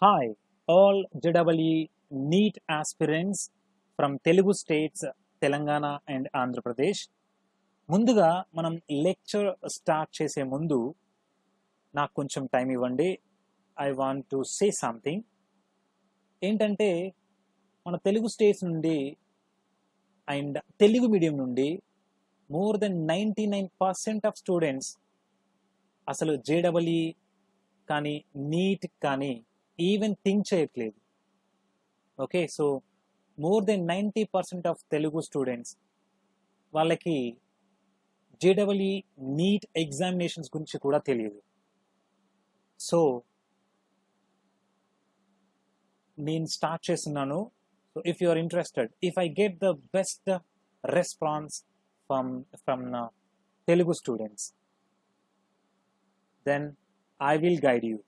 Hi, all JEE NEET aspirants from Telugu states, Telangana and Andhra Pradesh. ముందుగా మనం lecture start చేసే ముందు నాకు కొంచెం టైం ఇవ్వండి. I want to say something. ఏంటంటే మన తెలుగు స్టేట్స్ నుండి అండ్ తెలుగు మీడియం నుండి మోర్ దెన్ 99% ఆఫ్ స్టూడెంట్స్ అసలు JEE కానీ నీట్ కానీ ఈవెన్ థింక్ చేయట్లేదు. Okay, so more than 90% of Telugu students వాళ్ళకి JEE నీట్ ఎగ్జామినేషన్స్ గురించి కూడా తెలియదు. సో నేను స్టార్ట్ చేస్తున్నాను. So if you are interested, if I get the best response from Telugu students, then I will guide you.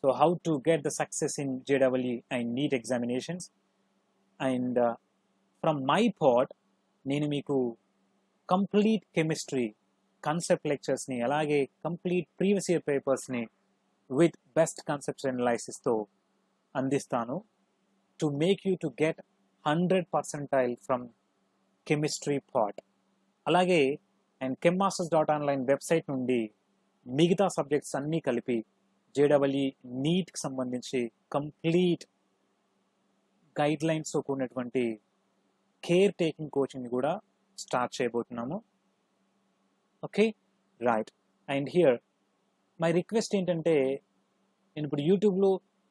So how to get the success in JEE and NEET examinations. And from my part, నేను మీకు complete chemistry concept లెక్చర్స్ని అలాగే complete previous year పేపర్స్ని with best concepts అనాలైసిస్తో అందిస్తాను to make you to get 100% from chemistry part. అలాగే and chemmasters.online website నుండి మిగతా సబ్జెక్ట్స్ అన్నీ కలిపి JEE నీట్కి సంబంధించి కంప్లీట్ గైడ్ లైన్స్తో కూడినటువంటి కేర్ టేకింగ్ కోచింగ్ని కూడా స్టార్ట్ చేయబోతున్నాము. Okay, right. And here my request ఏంటంటే, నేను ఇప్పుడు యూట్యూబ్లో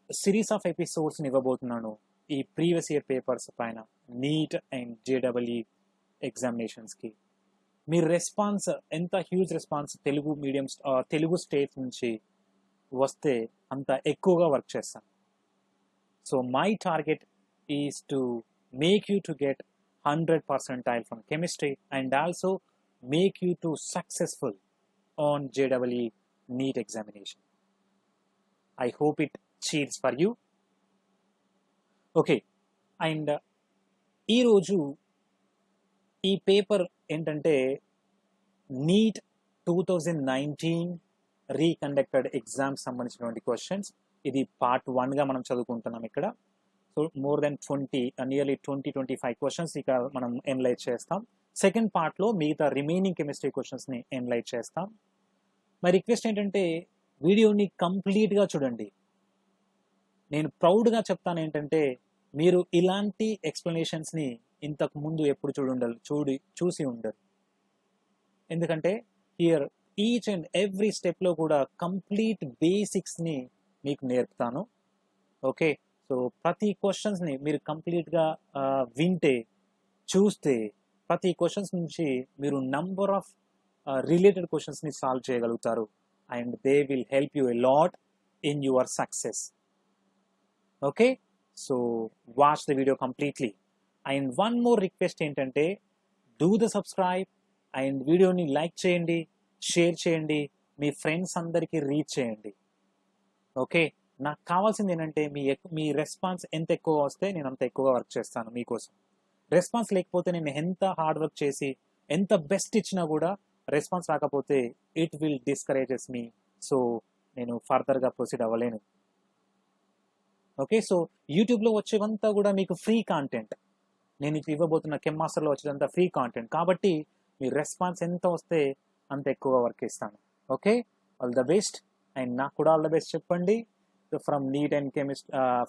సిరీస్ ఆఫ్ ఎపిసోడ్స్ని ఇవ్వబోతున్నాను ఈ ప్రీవియస్ ఇయర్ పేపర్స్ పైన నీట్ అండ్ JEE ఎగ్జామినేషన్స్కి. మీ రెస్పాన్స్ ఎంత huge response Telugu medium Telugu states నుంచి వస్తే అంత ఎక్కువగా వర్క్ చేస్తాను. So my target is to make you to get 100% from chemistry and also make you to successful on JEE NEET examination. I hope it cheers for you. Okay, and ఈ రోజు ఈ paper ఏంటంటే neat 2019 రీకండక్టెడ్ exams సంబంధించినటువంటి questions. ఇది part 1గా మనం చదువుకుంటున్నాం ఇక్కడ. So more than nearly 20-25 questions ఇక మనం ఎనలైజ్ చేస్తాం. సెకండ్ పార్ట్లో మిగతా రిమైనింగ్ కెమిస్ట్రీ క్వశ్చన్స్ని ఎనలైజ్ చేస్తాం. మై రిక్వెస్ట్ ఏంటంటే వీడియోని కంప్లీట్గా చూడండి. నేను ప్రౌడ్గా చెప్తాను ఏంటంటే మీరు ఇలాంటి ఎక్స్ప్లెనేషన్స్ని ఇంతకు ముందు ఎప్పుడు చూసి ఉండరు. ఎందుకంటే హియర్ ఈచ్ అండ్ ఎవ్రీ స్టెప్లో కూడా కంప్లీట్ బేసిక్స్ని మీకు నేర్పుతాను. ఓకే, సో ప్రతి క్వశ్చన్స్ని మీరు కంప్లీట్గా వింటే చూస్తే ప్రతి క్వశ్చన్స్ నుంచి మీరు నంబర్ ఆఫ్ రిలేటెడ్ క్వశ్చన్స్ని సాల్వ్ చేయగలుగుతారు and they will help you a lot in your success. Okay, so watch the video completely. And one more request ఏంటంటే డూ ద సబ్స్క్రైబ్ అండ్ వీడియోని లైక్ చేయండి, షేర్ చేయండి, మీ friends అందరికీ reach చేయండి. Okay, నాకు కావాల్సింది ఏంటంటే మీ రెస్పాన్స్ ఎంత ఎక్కువ వస్తే నేను అంత ఎక్కువగా వర్క్ చేస్తాను మీకోసం. రెస్పాన్స్ లేకపోతే నేను ఎంత హార్డ్ వర్క్ చేసి ఎంత బెస్ట్ ఇచ్చినా కూడా రెస్పాన్స్ రాకపోతే it will discourages me. So నేను ఫర్దర్గా ప్రొసీడ్ అవ్వలేను. ఓకే, సో యూట్యూబ్లో వచ్చేవంతా కూడా మీకు ఫ్రీ కాంటెంట్. నేను ఇప్పుడు ఇవ్వబోతున్న కెమ్మాస్టర్లో వచ్చేదంతా ఫ్రీ కాంటెంట్ కాబట్టి మీ రెస్పాన్స్ ఎంత వస్తే అంత ఎక్కువగా వర్క్ ఇస్తాను. Okay, all the best. And నాకు కూడా ఆల్ ద బెస్ట్ చెప్పండి from NEET and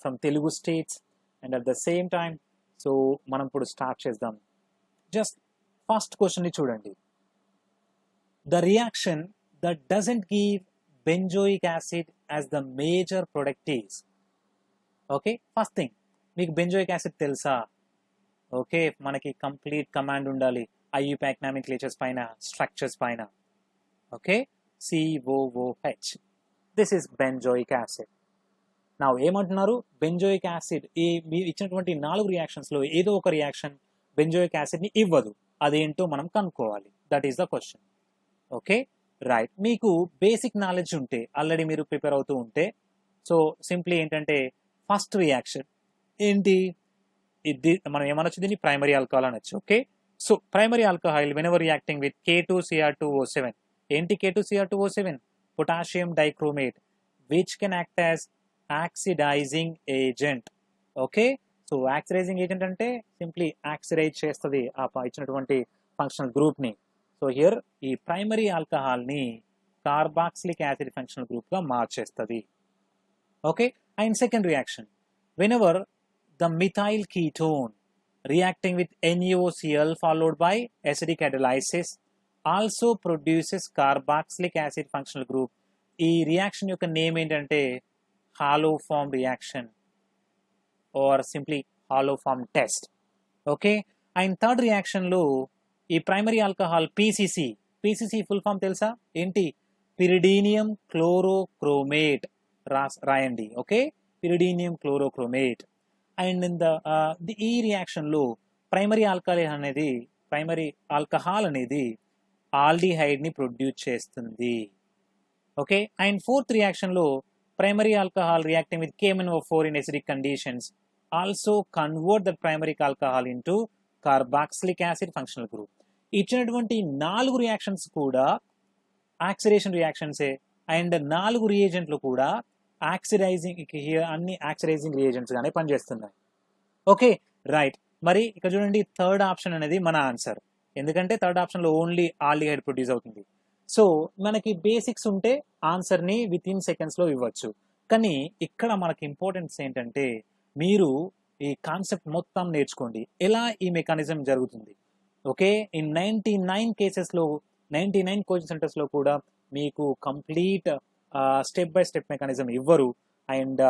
from Telugu states. And at the same time so మనం ఇప్పుడు స్టార్ట్ చేద్దాం. జస్ట్ ఫస్ట్ క్వశ్చన్ని చూడండి. The reaction that doesn't give benzoic acid as the major product is. Okay, first thing మీకు benzoic acid తెలుసా? Okay, మనకి complete command ఉండాలి IUPAC nomenclatures పైన, స్ట్రక్చర్స్ పైన. Okay, COOH, this is benzoic acid. నా ఏమంటున్నారు? బెంజోయిక్ యాసిడ్ మీరు ఇచ్చినటువంటి 4 రియాక్షన్స్లో ఏదో ఒక రియాక్షన్ బెంజోయిక్ యాసిడ్ని ఇవ్వదు. అదేంటో మనం కనుక్కోవాలి. That is the question. Okay, right. మీకు బేసిక్ నాలెడ్జ్ ఉంటే, ఆల్రెడీ మీరు ప్రిపేర్ అవుతూ ఉంటే, సో సింప్లీ ఏంటంటే ఫస్ట్ రియాక్షన్ ఏంటి? ఇది మనం ఏమనొచ్చు, దీన్ని ప్రైమరీ ఆల్కహాల్ అనొచ్చు. Okay, so primary alcohol whenever reacting with K2Cr2O7. ఏంటి K2Cr2O7? Potassium dichromate which can act as oxidizing agent. Okay, so oxidizing agent అంటే సింప్లీ ఆక్సిడైజ్ చేస్తుంది ఆ ఇచ్చినటువంటి ఫంక్షనల్ గ్రూప్ ని. సో హియర్ ఈ ప్రైమరీ ఆల్కహాల్ ని carboxylic acid functional group గా మార్చేస్తుంది. Okay, and second reaction, whenever the methyl ketone reacting with NaOCl followed by acidic hydrolysis also produces carboxylic acid functional group. ఈ reaction యొక్క name ఏంటంటే haloform reaction or simply haloform test. Okay, and third రియాక్షన్లో ఈ primary alcohol PCC full form తెలుసా ఏంటి? Pyridinium chlorochromate రాయండి. Okay, pyridinium chlorochromate. And in ఈ రియాక్షన్లో ప్రైమరీ ఆల్కహాల్ అనేది ఆల్డిహైడ్ ని ప్రొడ్యూస్ చేస్తుంది. ఓకే, అండ్ ఫోర్త్ రియాక్షన్లో primary alcohol reacting with KMnO4 in acidic conditions also convert the primary alcohol into carboxylic acid functional group. ఇచ్చినటువంటి 4 reactions కూడా oxidation రియాక్షన్సే, and 4 రియేజెంట్లు కూడా అన్ని ఆక్సిడైజింగ్ రియేజెంట్స్ గానే పనిచేస్తున్నాయి. Okay, right. మరి ఇక్కడ చూడండి, థర్డ్ ఆప్షన్ అనేది మన ఆన్సర్, ఎందుకంటే థర్డ్ ఆప్షన్ లో ఓన్లీ ఆల్డిహైడ్ ప్రొడ్యూస్ అవుతుంది. సో మనకి బేసిక్స్ ఉంటే ఆన్సర్ ని విత్ ఇన్ సెకండ్స్ లో ఇవ్వచ్చు. కానీ ఇక్కడ మనకి ఇంపార్టెన్స్ ఏంటంటే మీరు ఈ కాన్సెప్ట్ మొత్తం నేర్చుకోండి, ఎలా ఈ మెకానిజం జరుగుతుంది. ఓకే, ఇన్ 99 కేసెస్లో 99 కోచింగ్ సెంటర్స్లో కూడా మీకు complete step by step mechanism ఇవ్వరు. అండ్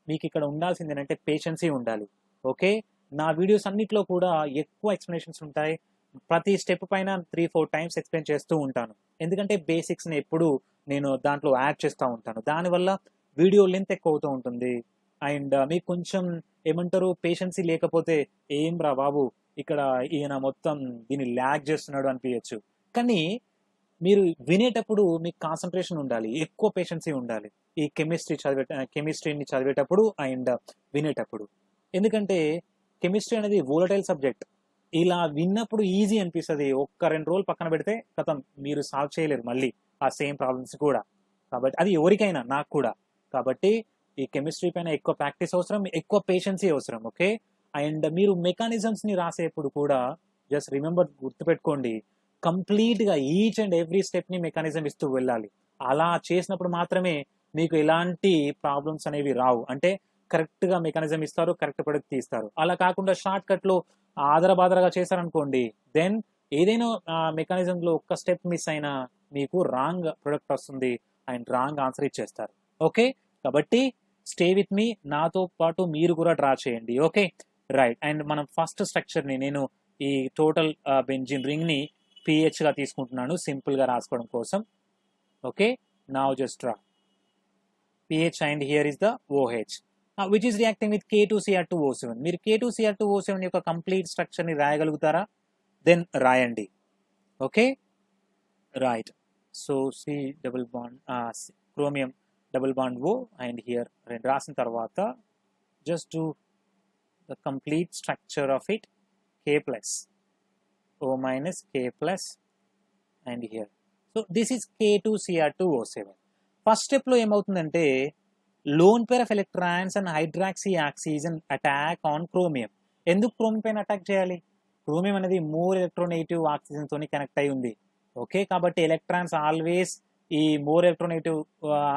మీకు ఇక్కడ ఉండాల్సింది ఏంటంటే పేషెన్సీ ఉండాలి. ఓకే, నా వీడియోస్ అన్నిట్లో కూడా ఎక్కువ ఎక్స్ప్లెనేషన్స్ ఉంటాయి. ప్రతి స్టెప్ పైన 3-4 టైమ్స్ ఎక్స్ప్లెయిన్ చేస్తూ ఉంటాను, ఎందుకంటే బేసిక్స్ని ఎప్పుడు నేను దాంట్లో యాడ్ చేస్తూ ఉంటాను. దానివల్ల వీడియో లెంత్ ఎక్కువ అవుతూ ఉంటుంది. అండ్ మీకు కొంచెం ఏమంటారు, పేషెన్సీ లేకపోతే ఏం రా బాబు ఇక్కడ ఈయన మొత్తం దీన్ని ల్యాగ్ చేస్తున్నాడు అనిపించచ్చు. కానీ మీరు వినేటప్పుడు మీకు కాన్సన్ట్రేషన్ ఉండాలి, ఎక్కువ పేషెన్సీ ఉండాలి ఈ కెమిస్ట్రీని చదివేటప్పుడు అండ్ వినేటప్పుడు. ఎందుకంటే కెమిస్ట్రీ అనేది వోలటైల్ సబ్జెక్ట్. ఇలా విన్నప్పుడు ఈజీ అనిపిస్తుంది, 1-2 రోజులు పక్కన పెడితే కథం మీరు సాల్వ్ చేయలేరు మళ్ళీ ఆ సేమ్ ప్రాబ్లమ్స్ కూడా. కాబట్టి అది ఎవరికైనా, నాకు కూడా. కాబట్టి ఈ కెమిస్ట్రీ పైన ఎక్కువ ప్రాక్టీస్ అవసరం, ఎక్కువ పేషెన్సీ అవసరం. ఓకే, అండ్ మీరు మెకానిజమ్స్ ని రాసేప్పుడు కూడా జస్ట్ రిమెంబర్, గుర్తుపెట్టుకోండి, కంప్లీట్ గా ఈచ్ అండ్ ఎవ్రీ స్టెప్ ని మెకానిజం ఇస్తూ వెళ్ళాలి. అలా చేసినప్పుడు మాత్రమే మీకు ఎలాంటి ప్రాబ్లమ్స్ అనేవి రావు. అంటే కరెక్ట్ గా మెకానిజం ఇస్తారు, కరెక్ట్ ప్రొడక్ట్ తీస్తారు. అలా కాకుండా షార్ట్ కట్ లో ఆదరబాదరగా చేశారనుకోండి, దెన్ ఏదైనా మెకానిజం లో ఒక్క స్టెప్ మిస్ అయినా మీకు రాంగ్ ప్రొడక్ట్ వస్తుంది అండ్ రాంగ్ ఆన్సర్ ఇచ్చేస్తారు. ఓకే, కాబట్టి స్టే విత్ మీ, నాతో పాటు మీరు కూడా డ్రా చేయండి. Okay, right. అండ్ మనం ఫస్ట్ స్ట్రక్చర్ ని, నేను ఈ టోటల్ బెంజిన్ రింగ్ ని pH గా తీసుకుంటున్నాను సింపుల్ గా రాసుకోవడం కోసం. Okay, now just draw pH and here is the OH which is reacting with K2Cr2O7. మీరు K2Cr2O7 యొక్క కంప్లీట్ స్ట్రక్చర్ ని రాయగలుగుతారా? దెన్ రాయండి. Okay, right. So C double bond chromium double bond O and here రెండు రాసిన తర్వాత just do the complete structure of it, K plus O minus K plus and here. So this is K2Cr2O7. First step లో ఏమవుతుందంటే loan pair of electrons and hydroxy oxygen attack on chromium. ఎందుకు chromium పైన attack చేయాలి? Chromium అనేది more electronegative oxygen తోని connect అయి ఉంది. Okay, కాబట్టి ఎలక్ట్రాన్స్ ఆల్వేస్ ఈ మోర్ ఎలక్ట్రోనెగటివ్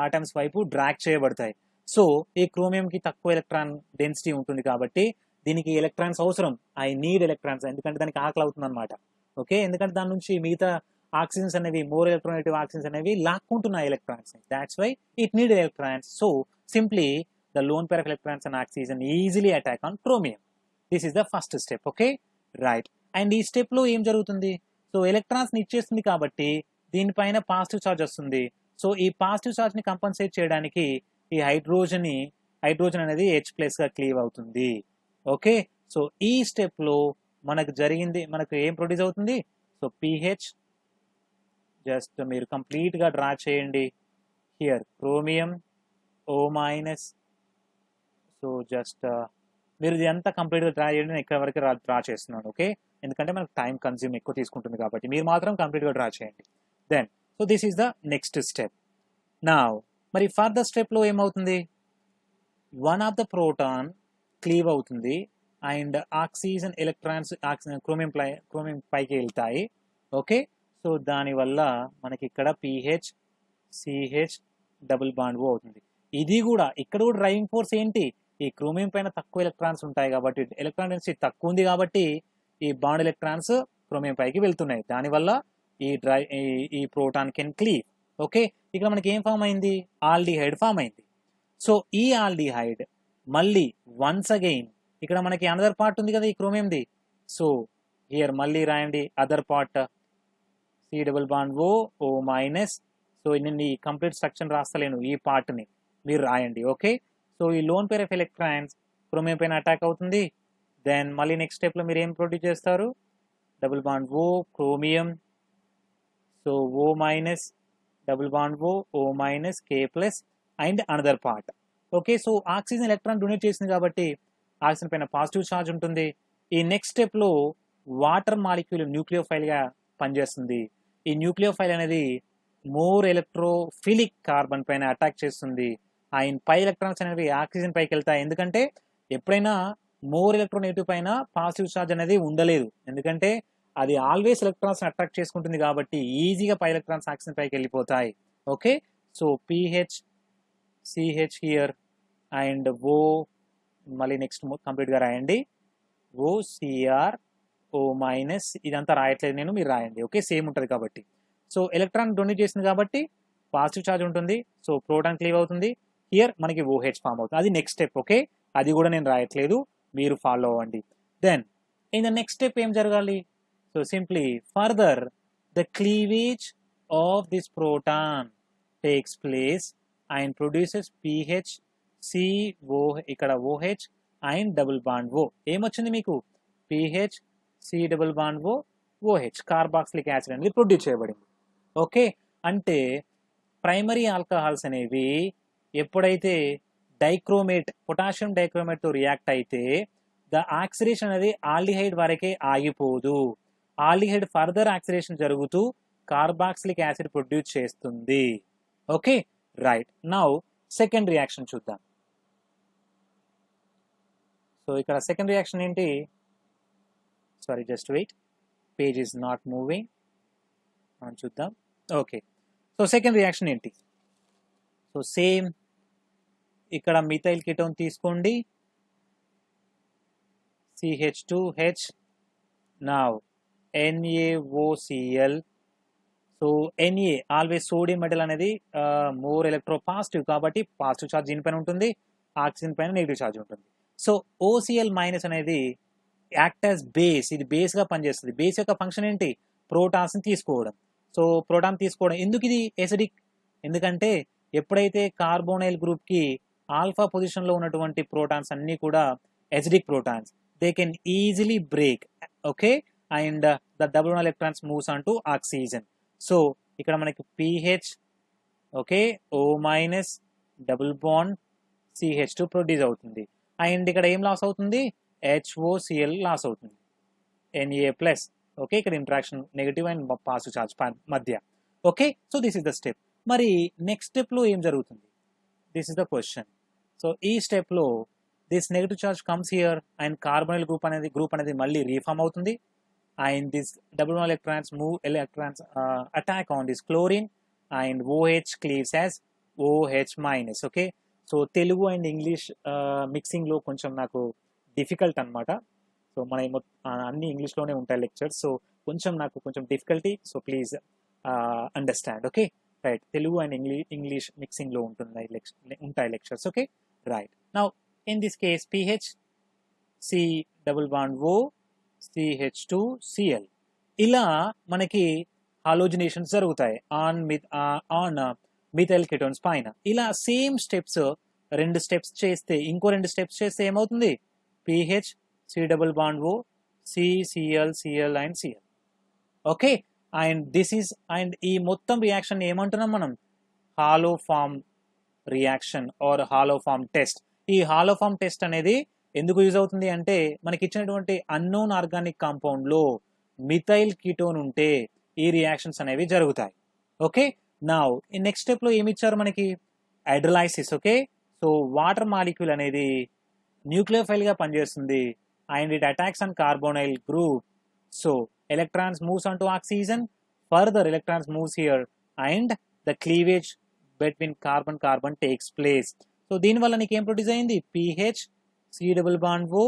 ఆటమ్స్ వైపు డ్రాగ్ చేయబడతాయి. సో ఈ క్రోమియం కి తక్కువ ఎలక్ట్రాన్ డెన్సిటీ ఉంటుంది కాబట్టి దీనికి ఎలక్ట్రాన్స్ అవసరం. ఐ నీడ్ ఎలక్ట్రాన్స్, ఎందుకంటే దానికి ఆకలి అవుతుంది అనమాట. ఓకే, ఎందుకంటే దాని నుంచి మిగతా ఆక్సిజన్స్ అనేవి, మోర్ ఎలక్ట్రోనెగటివ్ ఆక్సిజన్స్ అనేవి లాక్కుంటున్నాయి electrons. That's why it need electrons. So simply the lone pair of electrons and oxygen easily attack on chromium. This is the first step. Okay, right. And ఈ step లో ఏం జరుగుతుంది? So electrons ని ఇచ్చేస్తుంది కాబట్టి దీనిపైన పాజిటివ్ ఛార్జ్ వస్తుంది. So ఈ పాజిటివ్ ఛార్జ్ ని కంపన్సేట్ చేయడానికి ఈ హైడ్రోజన్ అనేది H+ గా క్లీవ్ అవుతుంది. ఓకే, సో ఈ స్టెప్ లో మనకు ఏం ప్రొడ్యూస్ అవుతుంది? సో pH జస్ట్ మీరు కంప్లీట్ గా డ్రా చేయండి. Here chromium O minus. So just మీరు ఇది అంతా కంప్లీట్ గా డ్రా చేయండి, నేను ఇక్కడ వరకు డ్రా చేస్తున్నాను. ఓకే, ఎందుకంటే మనకు టైం కన్జ్యూమ్ ఎక్కువ తీసుకుంటుంది కాబట్టి మీరు మాత్రం కంప్లీట్ గా డ్రా చేయండి. Then so this is the next step. Now మరి ఫర్దర్ స్టెప్లో ఏమవుతుంది, one of the proton cleave అవుతుంది అండ్ ఆక్సిజన్ ఎలక్ట్రాన్స్ క్రోమియం పైకి వెళ్తాయి. ఓకే, సో దానివల్ల మనకి ఇక్కడ PH CH double bond O అవుతుంది. ఇది కూడా ఇక్కడ కూడా డ్రైవింగ్ ఫోర్స్ ఏంటి, ఈ క్రోమియం పైన తక్కువ ఎలక్ట్రాన్స్ ఉంటాయి కాబట్టి, ఎలక్ట్రాన్ డెన్సిటీ తక్కువ ఉంది కాబట్టి ఈ బాండ్ ఎలక్ట్రాన్స్ క్రోమియం పైకి వెళ్తున్నాయి. దానివల్ల ఈ ప్రోటాన్ కెన్ క్లీవ్. ఓకే, ఇక్కడ మనకి ఏం ఫామ్ అయింది, ఆల్డిహైడ్ ఫామ్ అయింది. సో ఈ ఆల్డిహైడ్ మళ్ళీ వన్స్ అగైన్ ఇక్కడ మనకి అనదర్ పార్ట్ ఉంది కదా ఈ క్రోమియంది, సో హియర్ మళ్ళీ రాయండి other part C double bond O O minus. So నేను ఈ కంప్లీట్ స్ట్రక్చర్ రాస్తలేను, ఈ పార్ట్ని మీరు రాయండి. ఓకే, సో ఈ lone pair of electrons chromium పైన అటాక్ అవుతుంది. దెన్ మళ్ళీ నెక్స్ట్ స్టెప్లో మీరు ఏం ప్రొడ్యూస్ చేస్తారు, double bond O chromium, so O minus double bond O minus K plus and another part. Okay, so oxygen electron donate చేసింది కాబట్టి ఆక్సిజన్ పైన పాజిటివ్ ఛార్జ్ ఉంటుంది. ఈ నెక్స్ట్ స్టెప్లో వాటర్ మాలిక్యూల్ న్యూక్లియోఫైల్గా పనిచేస్తుంది. ఈ న్యూక్లియోఫైల్ అనేది మోర్ ఎలక్ట్రోఫిలిక్ కార్బన్ పైన అటాక్ చేస్తుంది. ఆయన పై ఎలక్ట్రాన్స్ అనేవి ఆక్సిజన్ పైకి వెళ్తాయి. ఎందుకంటే ఎప్పుడైనా మోర్ ఎలక్ట్రోనెగటివ్ పైన పాజిటివ్ ఛార్జ్ అనేది ఉండలేదు, ఎందుకంటే అది ఆల్వేస్ ఎలక్ట్రాన్స్ అట్రాక్ట్ చేసుకుంటుంది కాబట్టి ఈజీగా పై ఎలక్ట్రాన్స్ ఆక్సిజన్ పైకి వెళ్ళిపోతాయి. Okay, so PH CH here and O మళ్ళీ నెక్స్ట్ కంప్లీట్గా రాయండి, ఓ సిఆర్ ఓ మైనస్, ఇదంతా రాయట్లేదు నేను, మీరు రాయండి. ఓకే, సేమ్ ఉంటుంది కాబట్టి. సో ఎలక్ట్రాన్ డొనేట్ చేసింది కాబట్టి పాజిటివ్ ఛార్జ్ ఉంటుంది, సో ప్రోటాన్ క్లీవ్ అవుతుంది. హియర్ మనకి ఓహెచ్ ఫామ్ అవుతుంది, అది నెక్స్ట్ స్టెప్. ఓకే, అది కూడా నేను రాయట్లేదు, మీరు ఫాలో అవ్వండి. Then in the next step ఏం జరగాలి, so simply further the cleavage of this proton takes place and produces PH CO, ఇక్కడ OH and double bond O. ఏమొచ్చింది మీకు, PH C double bond OH carboxylic acid అనేది produce చేయబడింది. Okay, అంటే primary alcohols అనేవి ఎప్పుడైతే డైక్రోమేట్ పొటాషియం డైక్రోమేట్తో react అయితే ద ఆక్సిడేషన్ అనేది ఆల్డిహైడ్ వరకే ఆగిపోదు, ఆల్డిహైడ్ ఫర్దర్ ఆక్సిడేషన్ జరుగుతూ కార్బాక్సిలిక్ యాసిడ్ ప్రొడ్యూస్ చేస్తుంది. Okay, right. Now second reaction చూద్దాం. సో ఇక్కడ సెకండ్ రియాక్షన్ ఏంటి, sorry just wait, page is not moving, మనం చూద్దాం. ఓకే, సో సెకండ్ రియాక్షన్ ఏంటి, సో సేమ్ ఇక్కడ మిథైల్ కిటోన్ తీసుకోండి, CH2H, now NaOCl. సో Na ఆల్వేస్ సోడియం మెటల్ అనేది మోర్ ఎలక్ట్రో పాజిటివ్ కాబట్టి పాజిటివ్ ఛార్జ్ దీనిపైన ఉంటుంది, ఆక్సిజన్ పైన నెగిటివ్ ఛార్జ్ ఉంటుంది. సో OCl మైనస్ అనేది యాక్ట్ యాజ్ బేస్, ఇది బేస్గా పనిచేస్తుంది. బేస్ యొక్క ఫంక్షన్ ఏంటి, ప్రోటాన్స్ని తీసుకోవడం. సో ప్రోటాన్ తీసుకోవడం, ఎందుకు ఇది ఎసిడిక్, ఎందుకంటే ఎప్పుడైతే కార్బోనైల్ గ్రూప్కి ఆల్ఫా పొజిషన్లో ఉన్నటువంటి ప్రోటాన్స్ అన్నీ కూడా acidic protons, they can easily break. Okay, and the double bond electrons moves on to oxygen. So ఇక్కడ మనకి PH, okay, O minus double bond CH2 produce అవుతుంది. అండ్ ఇక్కడ ఏం లాస్ అవుతుంది, HOCl లాస్ అవుతుంది, Na ప్లస్. ఓకే, ఇక్కడ interaction negative and positive charge మధ్య. Okay, so this is the step. మరి నెక్స్ట్ స్టెప్లో ఏం జరుగుతుంది, this is the question. So ఈ స్టెప్లో this negative charge comes here and carbonyl group అనేది మళ్ళీ రీఫామ్ అవుతుంది. And this double bond electrons attack on this chlorine and OH cleaves as OH minus. Okay, so Telugu and English mixing లో కొంచెం నాకు difficult అనమాట. So మన అన్ని ఇంగ్లీష్లోనే ఉంటాయి లెక్చర్స్, సో కొంచెం నాకు కొంచెం difficulty, so please understand. Okay, right, Telugu and English మిక్సింగ్లో ఉంటాయి lectures. Okay, right. Now in this case PH C double bond O CH2Cl, ఇలా మనకి హాలోజినేషన్స్ జరుగుతాయి ఆన్ మిథైల్ కెటోన్స్ పైన. ఇలా సేమ్ స్టెప్స్ రెండు స్టెప్స్ చేస్తే, ఇంకో రెండు స్టెప్స్ చేస్తే ఏమవుతుంది, PH C double bond O CCl Cl and Cl. Okay, and this is, and ఈ మొత్తం రియాక్షన్ ఏమంటున్నాం మనం, haloform reaction or haloform test. ఈ హాలో ఫామ్ టెస్ట్ అనేది ఎందుకు యూజ్ అవుతుంది అంటే మనకి ఇచ్చినటువంటి అన్నోన్ ఆర్గానిక్ కాంపౌండ్లో మిథైల్ కీటోన్ ఉంటే ఈ రియాక్షన్స్ అనేవి జరుగుతాయి. ఓకే, నౌ ఈ నెక్స్ట్ స్టెప్లో ఏమి ఇచ్చారు మనకి, hydrolysis. Okay, so water molecule అనేది న్యూక్లియోఫైల్ గా పనిచేస్తుంది and it attacks on carbonyl group. So electrons moves on to oxygen, further electrons moves here and the cleavage between carbon carbon takes place. So దీనివల్ల నీకు ఏం produce అయింది? PH C double bond O.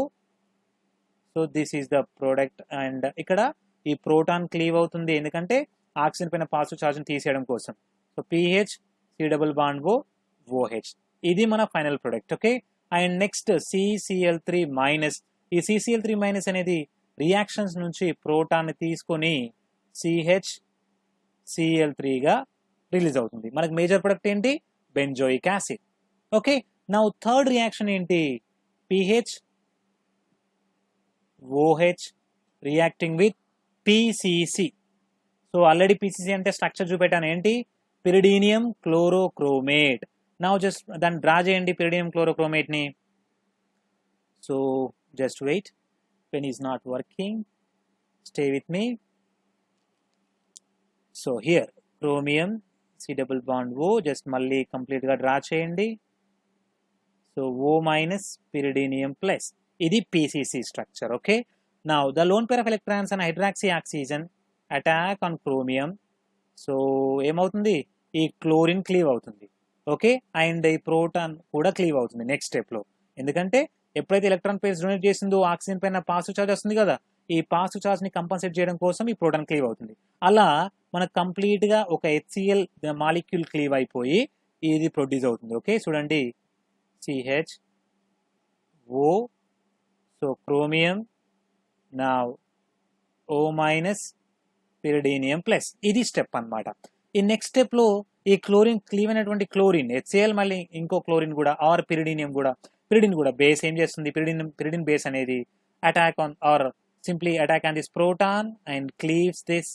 So this is the product. And ఇక్కడ ఈ proton cleave అవుతుంది ఎందుకంటే oxygen పైన positive charge తీసేయడం కోసం. So PH C double bond O OH, ఇది మన final product. Okay, and next CCl3 minus. ఈ CCl3 మైనస్ అనేది రియాక్షన్స్ నుంచి ప్రోటాన్ తీసుకొని CHCl3 గా రిలీజ్ అవుతుంది. మనకు మేజర్ ప్రొడక్ట్ ఏంటి? Benzoic acid. Okay, now third reaction ఏంటి? PH OH reacting with PCC. So already PCC అంటే స్ట్రక్చర్ చూపెట్టాను, ఏంటి? Pyridinium chlorochromate. నౌ జస్ట్ దాన్ని డ్రా చేయండి పిరిడీనియం క్లోరోక్రోమేట్ ని. So just wait, pen is not working, stay with me. So here chromium C double bond O, just మళ్ళీ complete గా draw చేయండి. So O minus pyridinium plus, ఇది PCC structure. Okay, now the lone pair of electrons and hydroxy oxygen attack on chromium. So ఏమవుతుంది? ఈ chlorine cleave అవుతుంది. Okay, and ఈ proton కూడా cleave అవుతుంది నెక్స్ట్ స్టెప్ లో. ఎందుకంటే ఎప్పుడైతే ఎలక్ట్రాన్ పేర్స్ డొనేట్ చేసిందో ఆక్సిజన్ పైన పాజిటివ్ ఛార్జ్ వస్తుంది కదా, ఈ పాజిటివ్ ఛార్జ్ ని కంపన్సేట్ చేయడం కోసం ఈ ప్రోటాన్ క్లీవ్ అవుతుంది. అలా మనకు కంప్లీట్ గా ఒక HCl మాలిక్యూల్ క్లీవ్ అయిపోయి ఇది ప్రొడ్యూస్ అవుతుంది. ఓకే, చూడండి CHO, సో క్రోమియం, నా O మైనస్ పిరిడీనియం ప్లస్, ఇది స్టెప్ అన్నమాట. ఈ నెక్స్ట్ స్టెప్ లో ఈ క్లోరిన్ క్లీవ్ అయినటువంటి క్లోరిన్ HCl మళ్ళీ ఇంకో క్లోరిన్ కూడా ఆర్ పిరిడీనియం కూడా బేస్ ఏం చేస్తుంది? పిరిడిన్ బేస్ అనేది attack on or simply attack on this proton and cleaves this.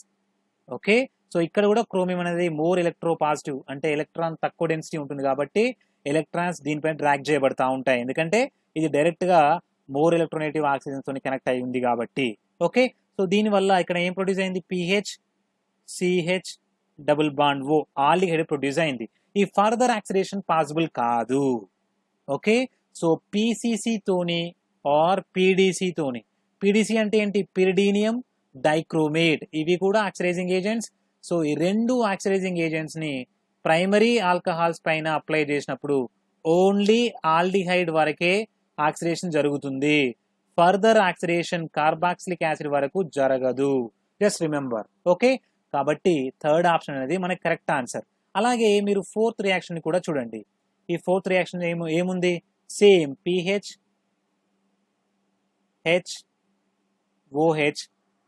Okay, so ఇక్కడ కూడా క్రోమియం అనేది మోర్ ఎలక్ట్రో పాజిటివ్, అంటే ఎలక్ట్రాన్ తక్కువ డెన్సిటీ ఉంటుంది కాబట్టి ఎలక్ట్రాన్స్ దీనిపైన డ్రాగ్ చేయబడతా ఉంటాయి, ఎందుకంటే ఇది డైరెక్ట్ గా మోర్ ఎలక్ట్రోనెగటివ్ ఆక్సిజన్ తో కనెక్ట్ అయి ఉంది కాబట్టి. ఓకే, సో దీనివల్ల ఇక్కడ ఏం ప్రొడ్యూస్ అయింది? PH CH డబుల్ బాండ్ ఓ ఆల్డిహైడ్ ప్రొడ్యూస్ అయింది. ఈ ఫర్దర్ యాక్సిడేషన్ పాసిబుల్ కాదు. ఓకే, సో PCC తోని ఆర్ PDC తోని, PDC అంటే ఏంటి? పిరిడీనియం డైక్రోమేట్, ఇవి కూడా ఆక్సిడైజింగ్ ఏజెంట్స్. సో ఈ రెండు ఆక్సిడైజింగ్ ఏజెంట్స్ ని ప్రైమరీ ఆల్కహాల్స్ పైన అప్లై చేసినప్పుడు ఓన్లీ ఆల్డిహైడ్ వరకే ఆక్సిడేషన్ జరుగుతుంది, ఫర్దర్ ఆక్సిడేషన్ కార్బాక్సిలిక్ యాసిడ్ వరకు జరగదు. Just remember. ఓకే, కాబట్టి థర్డ్ ఆప్షన్ అనేది మనకి కరెక్ట్ ఆన్సర్. అలాగే మీరు ఫోర్త్ రియాక్షన్ కూడా చూడండి. ఈ ఫోర్త్ రియాక్షన్ ఏముంది? Same PH OH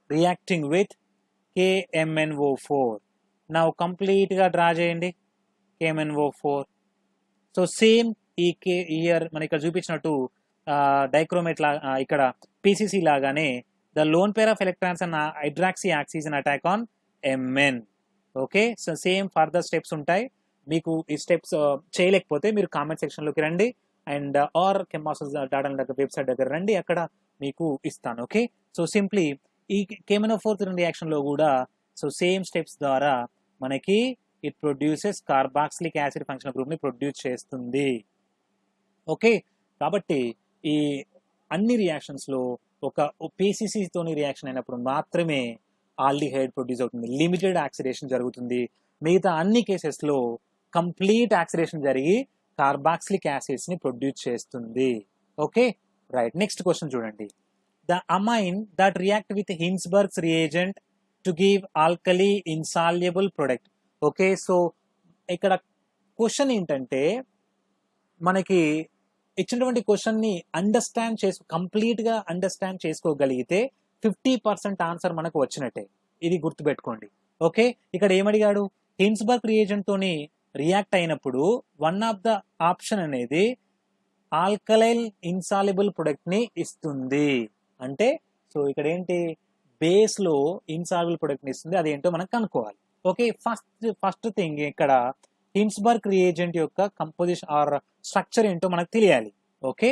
reacting with KMnO4. నా కంప్లీట్ గా డ్రా చేయండి KMnO4. సో సేమ్ ఈ ఇయర్ మన ఇక్కడ చూపించినట్టు డైక్రోమేట్ లా ఇక్కడ PCC లాగానే the lone pair of electrons and hydroxy oxygen attack on Mn. Okay, so same further steps ఉంటాయి. మీకు ఈ స్టెప్స్ చేయలేకపోతే మీరు కామెంట్ సెక్షన్ లోకి రండి అండ్ ఆర్ కెమాసస్ డాటా దగ్గర వెబ్సైట్ దగ్గర రండి, అక్కడ మీకు ఇస్తాను. ఓకే, సో సింప్లీ ఈ KMnO4 రియాక్షన్ లో కూడా సో సేమ్ స్టెప్స్ ద్వారా మనకి it produces carboxylic acid functional group ని ప్రొడ్యూస్ చేస్తుంది. ఓకే, కాబట్టి ఈ అన్ని రియాక్షన్స్ లో ఒక PCC తోని రియాక్షన్ అయినప్పుడు మాత్రమే ఆల్డిహైడ్ ప్రొడ్యూస్ అవుతుంది, లిమిటెడ్ ఆక్సిడేషన్ జరుగుతుంది. మిగతా అన్ని కేసెస్ లో కంప్లీట్ ఆక్సిడేషన్ జరిగి కార్బాక్సిలిక్ యాసిడ్స్ ని ప్రొడ్యూస్ చేస్తుంది. Okay, right. నెక్స్ట్ క్వశ్చన్ చూడండి. The amine that react with Hinsberg's reagent to give alkali insoluble product. Okay, so ఇక్కడ క్వశ్చన్ ఏంటంటే మనకి ఇచ్చినటువంటి క్వశ్చన్ ని కంప్లీట్ గా అండర్స్టాండ్ చేసుకోగలిగితే 50% ఆన్సర్ మనకు వచ్చినట్టే, ఇది గుర్తుపెట్టుకోండి. ఓకే, ఇక్కడ ఏమడిగాడు? హిన్స్బర్గ్ రియేజెంట్ తోని రియాక్ట్ అయినప్పుడు వన్ ఆఫ్ ద ఆప్షన్ అనేది ఆల్కలైల్ ఇన్సాల్యుబుల్ ప్రొడక్ట్ ని ఇస్తుంది అంటే, సో ఇక్కడ ఏంటి? బేస్ లో ఇన్సాల్యుబుల్ ప్రొడక్ట్ ని ఇస్తుంది, అదేంటో మనం కనుక్కోవాలి. ఓకే, ఫస్ట్ థింగ్ ఇక్కడ హిన్స్బర్గ్ రియేజెంట్ యొక్క కంపోజిషన్ ఆర్ స్ట్రక్చర్ ఏంటో మనకు తెలియాలి. ఓకే,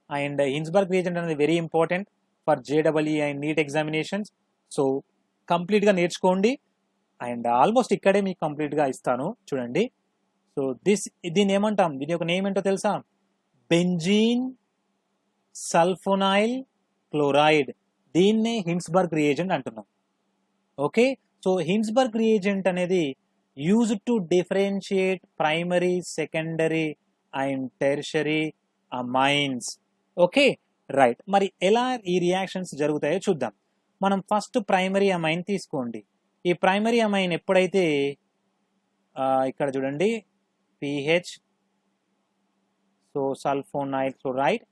అండ్ హిన్స్బర్గ్ రియేజెంట్ అనేది very important for JEE and NEET examinations. So complete గా నేర్చుకోండి అండ్ ఆల్మోస్ట్ ఇక్కడే మీకు కంప్లీట్ గా ఇస్తాను చూడండి. సో దీన్ని ఏమంటాం, దీని యొక్క నేమ్ ఏంటో తెలుసా? Benzene sulfonyl chloride. దీన్నే హిన్స్బర్గ్ రియేజెంట్ అంటున్నాం. ఓకే, సో హిన్స్బర్గ్ రియేజెంట్ అనేది used to differentiate primary, secondary and tertiary amines. Okay right. మరి ఎలా ఈ రియాక్షన్స్ జరుగుతాయో చూద్దాం. మనం ఫస్ట్ ప్రైమరీ అమైన్ తీసుకోండి. ఈ ప్రైమరీ అమైన్ ఎప్పుడైతే ఇక్కడ చూడండి pH, so sulfonyl chloride,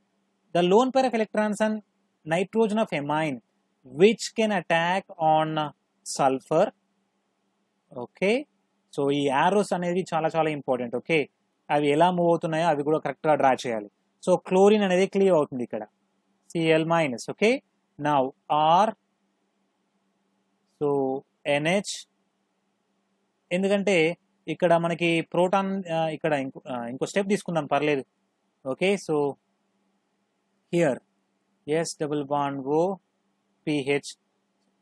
the lone pair of electrons and nitrogen of amine which can attack on sulfur. Okay, so ఈ యారోస్ అనేది చాలా చాలా ఇంపార్టెంట్. ఓకే, అవి ఎలా మూవ్ అవుతున్నాయో అవి కూడా కరెక్ట్గా డ్రా చేయాలి. సో క్లోరిన్ అనేది క్లియర్ అవుతుంది ఇక్కడ, Cl-. Okay, now or, so NH, ఎందుకంటే ఇక్కడ మనకి ప్రోటాన్, ఇక్కడ ఇంకో స్టెప్ తీసుకుందాం పర్లేదు. Okay, so here S double bond O pH.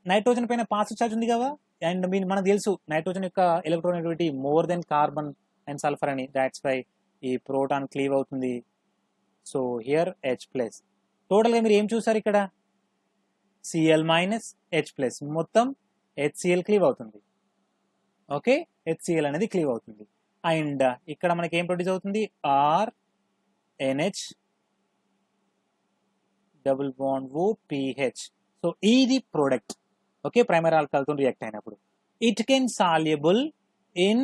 Nitrogen పైన పాజిటివ్ ఛార్జ్ ఉంది కదా, అండ్ మనకు తెలుసు నైట్రోజన్ యొక్క electronegativity more than carbon and sulphur అని. దాట్స్ వై ఈ ప్రోటాన్ క్లీవ్ అవుతుంది. So here H+. టోటల్గా మీరు ఏం చూసారు ఇక్కడ? Cl-, H+, మొత్తం HCl క్లీవ్ అవుతుంది. ఓకే, HCl అనేది క్లీవ్ అవుతుంది. అండ్ ఇక్కడ మనకి ఏం ప్రొడ్యూస్ అవుతుంది? R NH double bond O pH. So ఇది ప్రోడక్ట్. ఓకే, ప్రైమరీ ఆల్కహాల్తో రియాక్ట్ అయినప్పుడు it can soluble in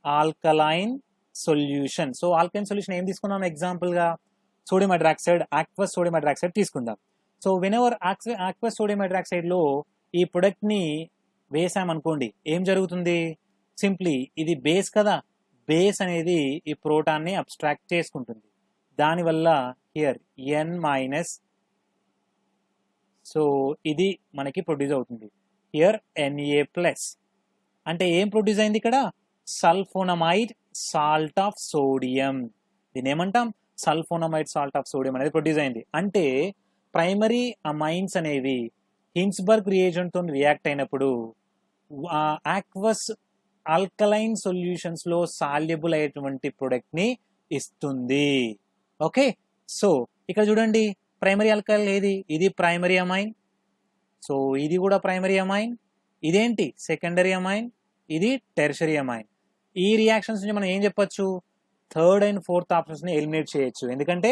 alkaline solution. So alkaline solution ఏం తీసుకున్నాం ఎగ్జాంపుల్గా? Sodium hydroxide, aqueous sodium hydroxide తీసుకుందాం. సో వెనెవర్ ఆక్వస్ సోడియం హైడ్రాక్సైడ్లో ఈ ప్రొడక్ట్ని వేసామనుకోండి, ఏం జరుగుతుంది? సింప్లీ ఇది బేస్ కదా, బేస్ అనేది ఈ ప్రోటాన్ని అబ్స్ట్రాక్ట్ చేసుకుంటుంది. దానివల్ల హియర్ N-, సో ఇది మనకి ప్రొడ్యూస్ అవుతుంది. Here Na+. అంటే ఏం ప్రొడ్యూస్ అయింది ఇక్కడ? Sulphonamide salt of sodium. దీని ఏమంటాం? సల్ఫోనమైడ్ సాల్ట్ ఆఫ్ సోడియం అనేది ప్రొడ్యూస్ అయింది. అంటే ప్రైమరీ అమైన్స్ అనేవి హిన్స్బర్గ్ రియేజెంట్తో రియాక్ట్ అయినప్పుడు ఆక్వస్ ఆల్కలైన్ సొల్యూషన్స్లో సాల్యుబుల్ అయ్యేటువంటి ప్రొడక్ట్ని ఇస్తుంది. ఓకే, సో ఇక్కడ చూడండి ప్రైమరీ ఆల్కహాల్ ఏది? ఇది ప్రైమరీ అమైన్. సో ఇది కూడా ప్రైమరీ అమైన్. ఇదేంటి? Secondary amine. ఇది టెర్షరీ అమైన్. ఈ రియాక్షన్స్ నుంచి మనం ఏం చెప్పొచ్చు? థర్డ్ అండ్ ఫోర్త్ ఆప్షన్స్ని ఎలిమినేట్ చేయొచ్చు. ఎందుకంటే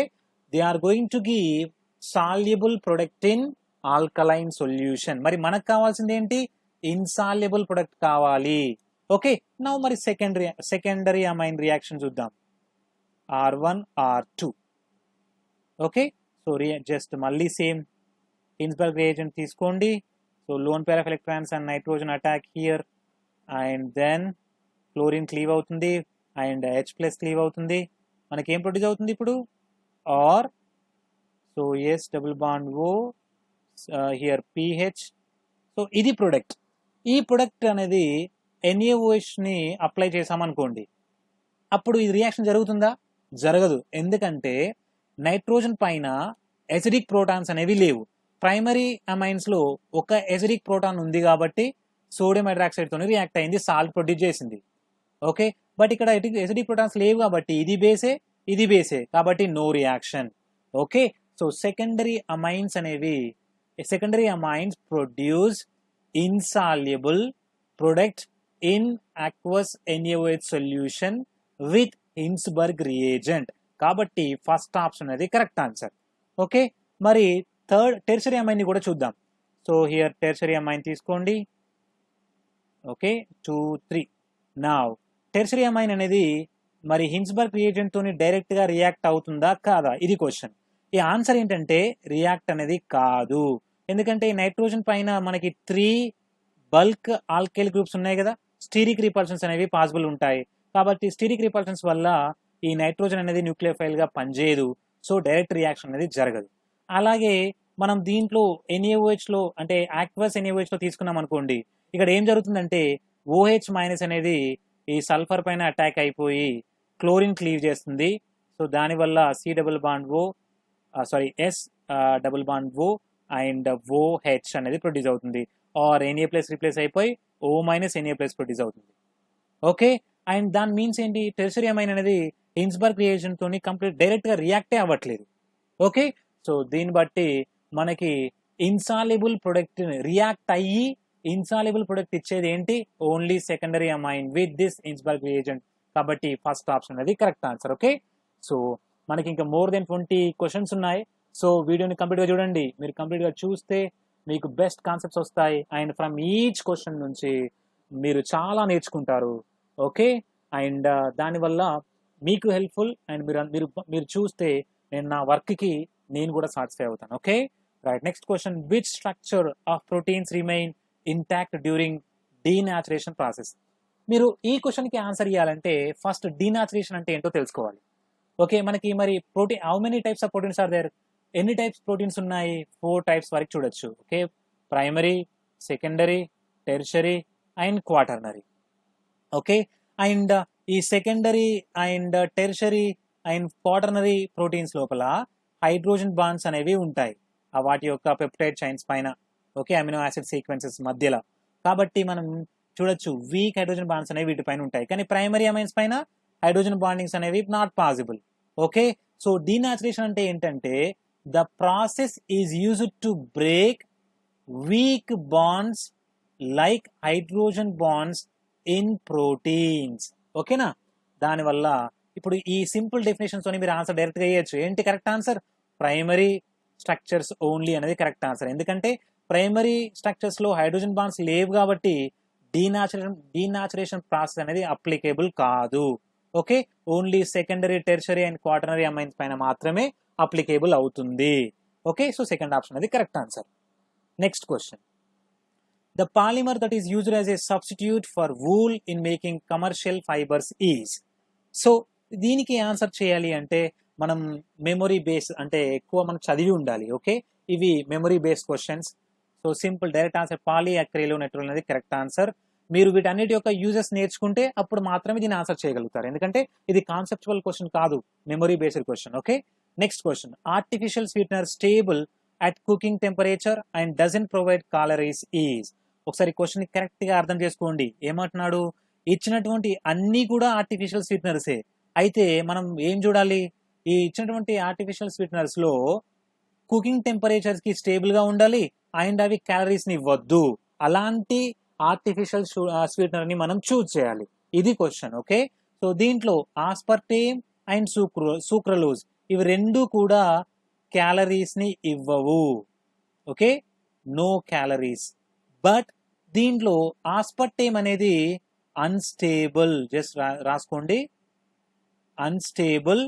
they are going to give soluble product in alkaline solution. మరి మనకు కావాల్సింది ఏంటి? ఇన్సాల్యుబుల్ ప్రొడక్ట్ కావాలి. ఓకే, నౌ మరి సెకండరీ అమైన్ రియాక్షన్ చూద్దాం. R1 R2. Okay, so just మళ్ళీ సేమ్ హిన్స్బర్గ్ రియేజెంట్ తీసుకోండి. So lone pair of electrons and nitrogen attack here, and then chlorine cleave అవుతుంది అండ్ H+ క్లీవ్ అవుతుంది. మనకి ఏం produce అవుతుంది ఇప్పుడు? Or, so S double bond O here pH. So ఇది product. ఈ ప్రొడక్ట్ అనేది NaOHని అప్లై చేసామనుకోండి, అప్పుడు ఈ రియాక్షన్ జరుగుతుందా? జరగదు. ఎందుకంటే నైట్రోజన్ పైన ఎసిడిక్ ప్రోటాన్స్ అనేవి లేవు. ప్రైమరీ అమైన్స్లో ఒక ఎసిడిక్ ప్రోటాన్ ఉంది కాబట్టి సోడియం హైడ్రాక్సైడ్తో రియాక్ట్ అయింది, సాల్ట్ ప్రొడ్యూస్ చేసింది. ఓకే, బట్ ఇక్కడ ఎసిడిక్ ప్రోటాన్స్ లేవు కాబట్టి ఇది బేసే, ఇది బేసే, కాబట్టి no reaction. Okay, so secondary amines అనేవి, secondary amines produce insoluble product in aqueous NaOH solution with Hinsberg reagent. కాబట్టి ఫస్ట్ ఆప్షన్ అనేది కరెక్ట్ ఆన్సర్. ఓకే, మరి థర్డ్ టెర్షరీ అమైన్ని కూడా చూద్దాం. సో హియర్ టెర్షరీ అమైన్ తీసుకోండి. ఓకే, 2, 3. నౌ టెర్షరీ అమైన్ అనేది మరి హిన్స్బర్గ్ రియేజెంట్తో డైరెక్ట్గా రియాక్ట్ అవుతుందా కాదా? ఇది క్వశ్చన్. ఈ ఆన్సర్ ఏంటంటే రియాక్ట్ అనేది కాదు. ఎందుకంటే నైట్రోజన్ పైన మనకి 3 బల్క్ ఆల్కైల్ గ్రూప్స్ ఉన్నాయి కదా, స్టీరిక్ రిపల్షన్స్ అనేవి పాసిబుల్ ఉంటాయి. కాబట్టి స్టీరిక్ రిపల్షన్స్ వల్ల ఈ నైట్రోజన్ అనేది న్యూక్లియోఫైల్ గా పనిచేయదు. సో డైరెక్ట్ రియాక్షన్ అనేది జరగదు. అలాగే మనం దీంట్లో NaOH లో, అంటే ఆక్వస్ NaOH లో తీసుకున్నాం అనుకోండి, ఇక్కడ ఏం జరుగుతుందంటే OH- అనేది ఈ సల్ఫర్ పైన అటాక్ అయిపోయి క్లోరిన్ క్లీవ్ చేస్తుంది. సో దానివల్ల C double bond O, S double bond O and OH అనేది ప్రొడ్యూస్ అవుతుంది. ఆర్ Na+ రిప్లేస్ అయిపోయి O- Na+ ప్రొడ్యూస్ అవుతుంది. ఓకే, అండ్ దాని మీన్స్ ఏంటి, టెర్షరీ అమైన్ అనేది హిన్స్బర్గ్ రియేజెంట్ తోని కంప్లీట్ డైరెక్ట్ గా రియాక్టే అవ్వట్లేదు. ఓకే, సో దీన్ని బట్టి మనకి ఇన్సాల్యుబుల్ ప్రొడక్ట్ రియాక్ట్ అయ్యి ఇన్సాల్యుబుల్ ప్రొడక్ట్ ఇచ్చేది ఏంటి, only secondary amine with this Hinsberg reagent. కాబట్టి ఫస్ట్ ఆప్షన్ అనేది కరెక్ట్ ఆన్సర్. ఓకే, సో మనకి ఇంకా మోర్ దెన్ 20 క్వశ్చన్స్ ఉన్నాయి. సో వీడియోని కంప్లీట్ గా చూడండి. మీరు కంప్లీట్ గా చూస్తే మీకు బెస్ట్ కాన్సెప్ట్స్ వస్తాయి అండ్ ఫ్రమ్ ఈచ్ క్వశ్చన్ నుంచి మీరు చాలా నేర్చుకుంటారు. ఓకే, అండ్ దానివల్ల మీకు హెల్ప్ఫుల్ అండ్ మీరు మీరు చూస్తే నేను నా వర్క్కి నేను కూడా సాటిస్ఫై అవుతాను. Okay right, next question, which structure of proteins remain intact during denaturation process. మీరు ఈ క్వశ్చన్కి ఆన్సర్ ఇవ్వాలంటే ఫస్ట్ డీనాచురేషన్ అంటే ఏంటో తెలుసుకోవాలి. ఓకే, మనకి మరి protein, how many types of proteins are there, ఎన్ని టైప్స్ ప్రోటీన్స్ ఉన్నాయి, 4 టైప్స్ వరకు చూడొచ్చు. Okay, primary, secondary, tertiary and quaternary. Okay, and ఈ secondary and tertiary and quaternary proteins లోపల హైడ్రోజన్ బాండ్స్ అనేవి ఉంటాయి వాటి యొక్క పెప్టైడ్ చైన్స్ పైన. ఓకే, అమినో యాసిడ్ సీక్వెన్సెస్ మధ్యలో. కాబట్టి మనం చూడొచ్చు వీక్ హైడ్రోజన్ బాండ్స్ అనేవి వీటిపైన ఉంటాయి, కానీ ప్రైమరీ అమైన్స్ పైన హైడ్రోజన్ బాండింగ్స్ అనేవి not possible. Okay, so denaturation అంటే ఏంటంటే the process is used to break week bonds like hydrogen bonds in proteins. ఓకేనా, దానివల్ల ఇప్పుడు ఈ సింపుల్ డెఫినేషన్స్ తోని మీరు ఆన్సర్ డైరెక్ట్ గా వేయచ్చు. ఏంటి correct answer, primary structures only అనేది కరెక్ట్ ఆన్సర్. ఎందుకంటే ప్రైమరీ స్ట్రక్చర్స్ లో హైడ్రోజన్ బాండ్స్ లేవు కాబట్టి డీనాచురేషన్ ప్రాసెస్ అనేది అప్లికేబుల్ కాదు. Okay, only secondary, tertiary and quaternary amines పైన మాత్రమే అప్లికేబుల్ అవుతుంది. ఓకే, సో సెకండ్ ఆప్షన్ అనేది correct answer. Next question, the polymer that is used as a substitute for wool in making commercial fibers is. So దీనికి answer చేయాలి అంటే మనం memory base అంటే ఎక్కువ మనం చదివి ఉండాలి. ఓకే, ఇవి memory based questions. So simple direct answer polyacrylonitrile అనేది కరెక్ట్ ఆన్సర్. మీరు వీటన్నిటి యొక్క యూజెస్ నేర్చుకుంటే అప్పుడు మాత్రమే దీన్ని ఆన్సర్ చేయగలుగుతారు, ఎందుకంటే ఇది కాన్సెప్చువల్ క్వశ్చన్ కాదు, memory based question. Okay, next question, artificial sweetener stable at cooking temperature and doesn't provide calories is. ఒకసారి క్వశ్చన్ కరెక్ట్ గా అర్థం చేసుకోండి. ఏమంటున్నాడు, ఇచ్చినటువంటి అన్ని కూడా ఆర్టిఫిషియల్ స్వీట్నర్సే. అయితే మనం ఏం చూడాలి, ఈ ఇచ్చినటువంటి ఆర్టిఫిషియల్ స్వీట్నర్స్ లో కుకింగ్ టెంపరేచర్స్ కి స్టేబుల్ గా ఉండాలి అండ్ అవి క్యాలరీస్ ని ఇవ్వద్దు. అలాంటి ఆర్టిఫిషియల్ స్వీట్నర్ ని మనం చూజ్ చేయాలి. ఇది క్వశ్చన్. ఓకే, సో దీంట్లో ఆస్పర్టేమ్ అండ్ సూక్రలోజ్ ఇవి రెండు కూడా క్యాలరీస్ ని ఇవ్వవు. Okay, no calories. బట్ దీంట్లో ఆస్పర్టేమ్ అనేది అన్స్టేబుల్, జస్ట్ రాసుకోండి, unstable